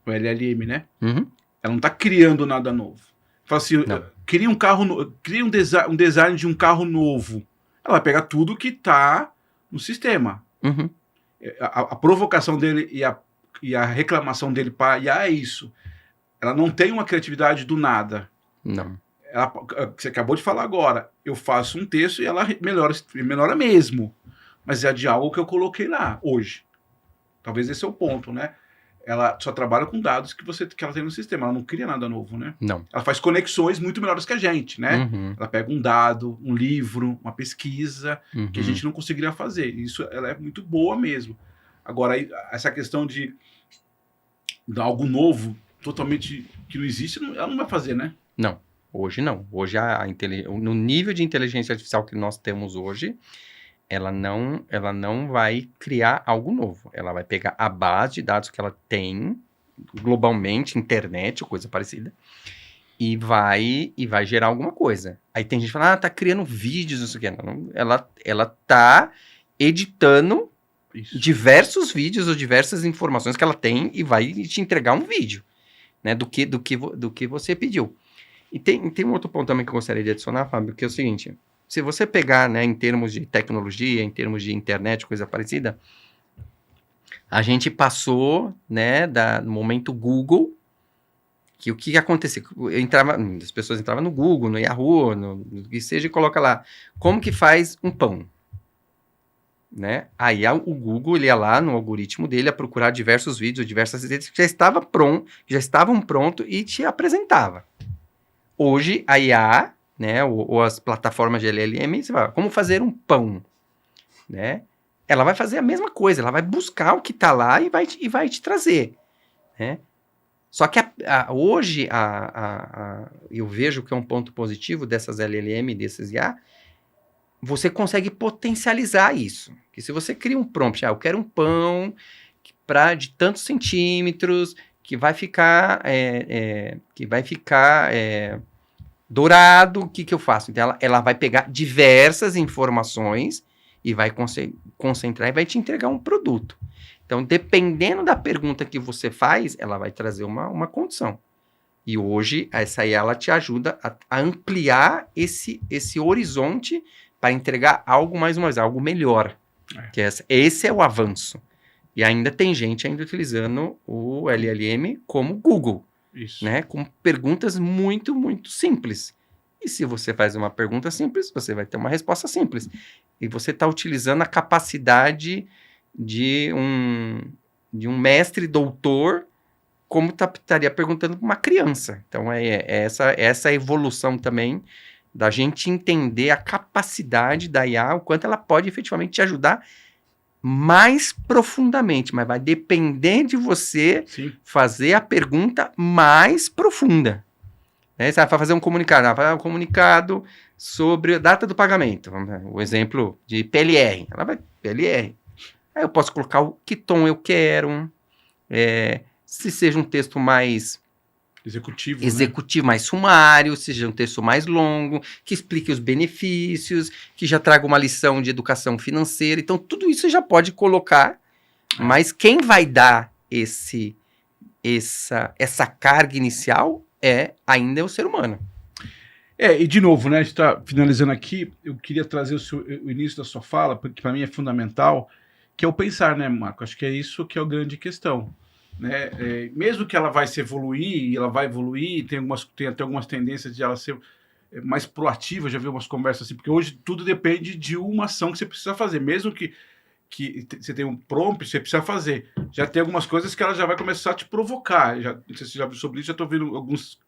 O LLM, né? Ela não está criando nada novo. Fala assim, cria um carro, cria um design de um carro novo. Ela vai pegar tudo que está no sistema. A provocação dele e a reclamação dele para IA é isso. Ela não tem uma criatividade do nada. Não. Você acabou de falar agora. Eu faço um texto e ela melhora mesmo. Mas é de algo que eu coloquei lá hoje. Talvez esse é o ponto, né? Ela só trabalha com dados que ela tem no sistema. Ela não cria nada novo, né? Não. Ela faz conexões muito melhores que a gente, né? Ela pega um dado, um livro, uma pesquisa que a gente não conseguiria fazer. Isso ela é muito boa mesmo. Agora, essa questão de algo novo, totalmente que não existe, ela não vai fazer, né? Não. Hoje não. Hoje no nível de inteligência artificial que nós temos hoje, ela não vai criar algo novo. Ela vai pegar a base de dados que ela tem globalmente, internet ou coisa parecida, e vai gerar alguma coisa. Aí tem gente que fala, tá criando vídeos, não sei o que. Não, ela tá editando Isso. diversos vídeos ou diversas informações que ela tem e vai te entregar um vídeo, né, do que você pediu. E tem um outro ponto também que eu gostaria de adicionar, Fábio, que é o seguinte, se você pegar, né, em termos de tecnologia, em termos de internet, coisa parecida, a gente passou, né, no momento Google, que o que acontecia? As pessoas entravam no Google, no Yahoo, no que seja, e coloca lá, como que faz um pão? Né? Aí o Google, ele ia lá no algoritmo dele a procurar diversos vídeos, diversas receitas que já estavam prontos e te apresentava. Hoje, a IA, né, ou as plataformas de LLM, você vai, como fazer um pão, né? Ela vai fazer a mesma coisa, ela vai buscar o que está lá e vai te trazer, né? Só que hoje eu vejo que é um ponto positivo dessas LLM, desses IA, você consegue potencializar isso. Que se você cria um prompt, eu quero um pão de tantos centímetros, que vai ficar dourado, o que eu faço? Então, ela vai pegar diversas informações e vai concentrar e vai te entregar um produto. Então, dependendo da pergunta que você faz, ela vai trazer uma condição. E hoje, essa IA, ela te ajuda a ampliar esse horizonte para entregar algo algo melhor. Que esse é o avanço. E ainda tem gente utilizando o LLM como Google. Isso. Né, com perguntas muito, muito simples. E se você faz uma pergunta simples, você vai ter uma resposta simples. E você está utilizando a capacidade de um mestre doutor, como estaria perguntando para uma criança. Então, essa evolução também da gente entender a capacidade da IA, o quanto ela pode efetivamente te ajudar mais profundamente, mas vai depender de você fazer a pergunta mais profunda. Né? Você vai fazer um comunicado sobre a data do pagamento, o exemplo de PLR. Ela vai, PLR. Aí eu posso colocar que tom eu quero, se seja um texto mais executivo, né? Mais sumário, seja um texto mais longo, que explique os benefícios, que já traga uma lição de educação financeira. Então, tudo isso você já pode colocar, mas quem vai dar essa carga inicial ainda é o ser humano. E de novo, né, a gente está finalizando aqui, eu queria trazer o início da sua fala, porque para mim é fundamental, que é o pensar, né, Marco? Acho que é isso que é a grande questão. Né? Mesmo que ela vai se evoluir, e ela vai evoluir, tem até algumas tendências de ela ser mais proativa, já vi umas conversas assim, porque hoje tudo depende de uma ação que você precisa fazer, mesmo que você tenha um prompt, você precisa fazer. Já tem algumas coisas que ela já vai começar a te provocar. Não sei se você já viu sobre isso, já estou vendo alguns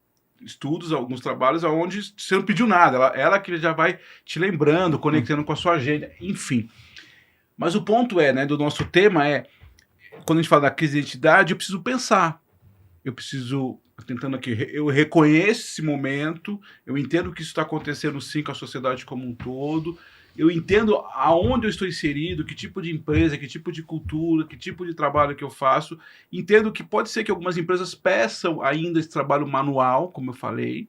estudos, alguns trabalhos onde você não pediu nada, ela que já vai te lembrando, conectando com a sua agenda, enfim. Mas o ponto né, do nosso tema quando a gente fala da crise de identidade, eu preciso pensar. Tentando aqui, eu reconheço esse momento, eu entendo que isso está acontecendo sim com a sociedade como um todo, eu entendo aonde eu estou inserido, que tipo de empresa, que tipo de cultura, que tipo de trabalho que eu faço, entendo que pode ser que algumas empresas peçam ainda esse trabalho manual, como eu falei,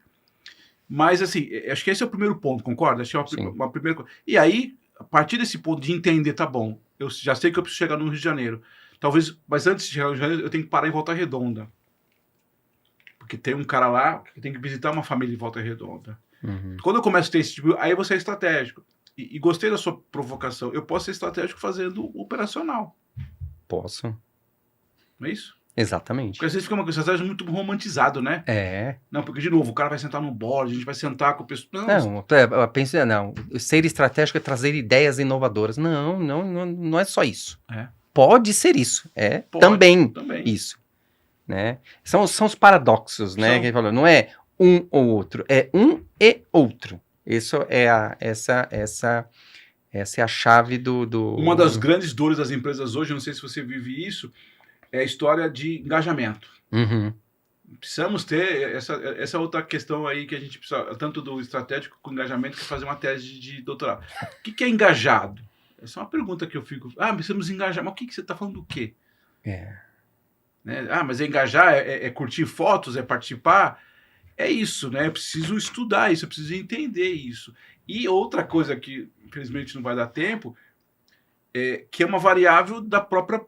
mas assim, acho que esse é o primeiro ponto, concorda? Acho que é uma primeira coisa. E aí, a partir desse ponto de entender, tá bom, eu já sei que eu preciso chegar no Rio de Janeiro, talvez, mas antes de chegar no Rio de Janeiro, eu tenho que parar em Volta Redonda. Porque tem um cara lá que tem que visitar uma família em Volta Redonda. Uhum. Quando eu começo a ter esse tipo, aí você é estratégico. E gostei da sua provocação. Eu posso ser estratégico fazendo operacional. Posso. Não é isso? Exatamente. Porque às vezes fica uma estratégia muito romantizado, né? Não, porque, de novo, o cara vai sentar no board, a gente vai sentar com o pessoal. Eu penso, ser estratégico é trazer ideias inovadoras. Não é só isso. Pode ser isso. Também isso. Né? São os paradoxos, né? Que ele falou, não é um ou outro, é um e outro. Essa é a chave do... Uma das grandes dores das empresas hoje, não sei se você vive isso, é a história de engajamento. Uhum. Precisamos ter essa outra questão aí que a gente precisa, tanto do estratégico com engajamento, que é fazer uma tese de doutorado. O que é engajado? Essa é uma pergunta que eu fico... precisamos engajar. Mas o que você está falando do quê? Né? Mas engajar é curtir fotos, é participar? É isso, né? Eu preciso estudar isso, eu preciso entender isso. E outra coisa que, infelizmente, não vai dar tempo, que é uma variável da própria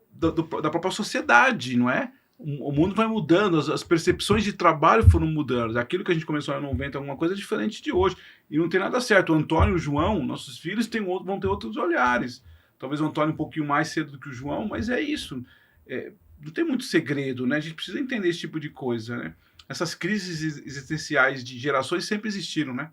sociedade, não é? O mundo vai mudando, as percepções de trabalho foram mudando. Aquilo que a gente começou em 90, alguma coisa diferente de hoje. E não tem nada certo. O Antônio e o João, nossos filhos, vão ter outros olhares. Talvez o Antônio um pouquinho mais cedo do que o João, mas é isso. Não tem muito segredo, né? A gente precisa entender esse tipo de coisa, né? Essas crises existenciais de gerações sempre existiram, né?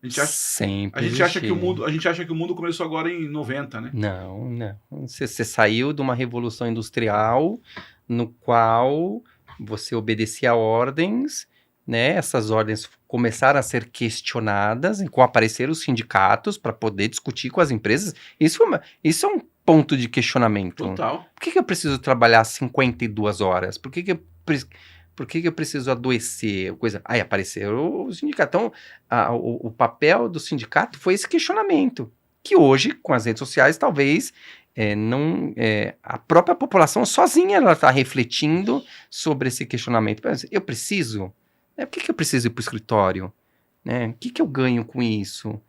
A gente acha que o mundo começou agora em 90, né? Não. Você saiu de uma revolução industrial no qual você obedecia a ordens, né? Essas ordens começaram a ser questionadas, em qual apareceram os sindicatos para poder discutir com as empresas. Isso é um ponto de questionamento. Total. Por que eu preciso trabalhar 52 horas? Por que eu preciso adoecer? Aí apareceu o sindicato. Então, o papel do sindicato foi esse questionamento, que hoje, com as redes sociais, talvez a própria população sozinha está refletindo sobre esse questionamento. Eu preciso? Por que eu preciso ir para o escritório? Né? O que eu ganho com isso?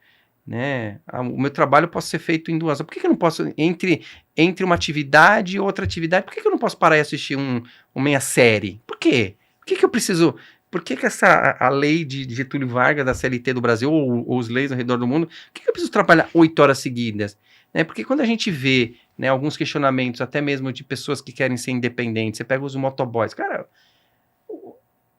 Né? O meu trabalho pode ser feito em 2 horas. Por que eu não posso, entre uma atividade e outra atividade, por que eu não posso parar e assistir uma série? Por quê? Por que eu preciso... Por que a lei de Getúlio Vargas, da CLT do Brasil, ou os leis ao redor do mundo, por que eu preciso trabalhar 8 horas seguidas? Né? Porque quando a gente vê, né, alguns questionamentos, até mesmo de pessoas que querem ser independentes, você pega os motoboys, cara,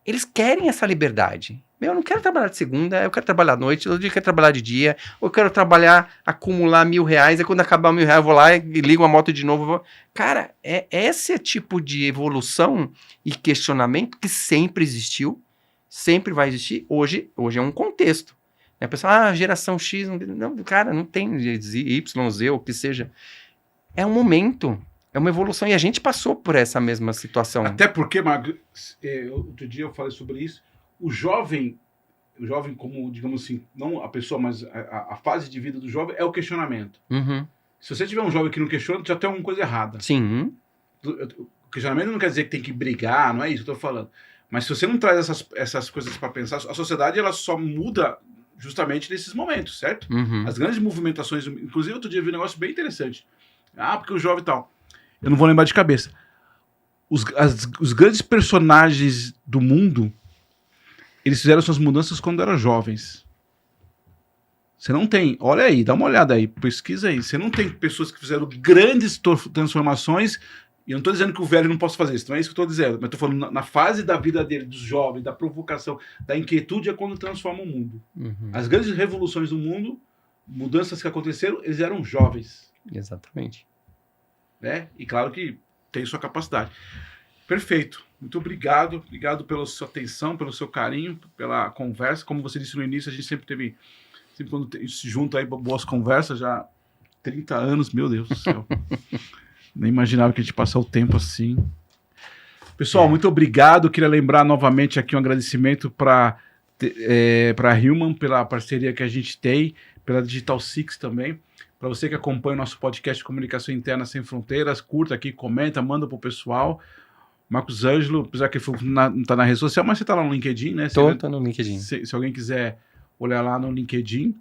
eles querem essa liberdade. Eu não quero trabalhar de segunda, eu quero trabalhar à noite, outro dia eu quero trabalhar de dia, ou eu quero trabalhar, acumular R$1.000, e quando acabar R$1.000 eu vou lá e ligo a moto de novo. Cara, esse tipo de evolução e questionamento que sempre existiu, sempre vai existir, hoje é um contexto. A pessoa, geração X, não, cara, não tem Y, Z, ou o que seja. É um momento, é uma evolução, e a gente passou por essa mesma situação. Até porque, outro dia eu falei sobre isso, o jovem como, digamos assim, não a pessoa, mas a fase de vida do jovem é o questionamento. Uhum. Se você tiver um jovem que não questiona, já tem alguma coisa errada. Sim. O questionamento não quer dizer que tem que brigar, não é isso que eu estou falando. Mas se você não traz essas coisas para pensar, a sociedade ela só muda justamente nesses momentos, certo? Uhum. As grandes movimentações, inclusive outro dia eu vi um negócio bem interessante. Porque o jovem e tal. Eu não vou lembrar de cabeça. Os grandes personagens do mundo, eles fizeram suas mudanças quando eram jovens. Você não tem, olha aí, dá uma olhada aí, pesquisa aí. Você não tem pessoas que fizeram grandes transformações. E eu não estou dizendo que o velho não possa fazer isso, não é isso que eu estou dizendo. Mas estou falando na fase da vida dele, dos jovens, da provocação, da inquietude, é quando transforma o mundo. Uhum. As grandes revoluções do mundo, mudanças que aconteceram, eles eram jovens. Exatamente. Né? E claro que tem sua capacidade. Perfeito. Muito obrigado. Obrigado pela sua atenção, pelo seu carinho, pela conversa. Como você disse no início, a gente sempre quando se junta aí boas conversas, já 30 anos, meu Deus do céu. Nem imaginava que a gente passasse o tempo assim. Pessoal, muito obrigado. Queria lembrar novamente aqui um agradecimento para a Hillman pela parceria que a gente tem, pela Digital Six também. Para você que acompanha o nosso podcast de Comunicação Interna Sem Fronteiras, curta aqui, comenta, manda pro pessoal. Marcos Ângelo, apesar que não está na rede social, mas você está lá no LinkedIn, né? Tô no LinkedIn. Se alguém quiser olhar lá no LinkedIn.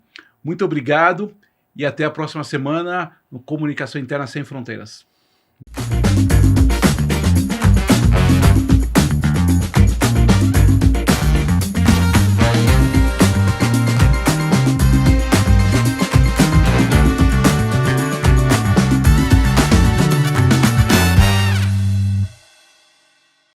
Muito obrigado e até a próxima semana no Comunicação Interna Sem Fronteiras.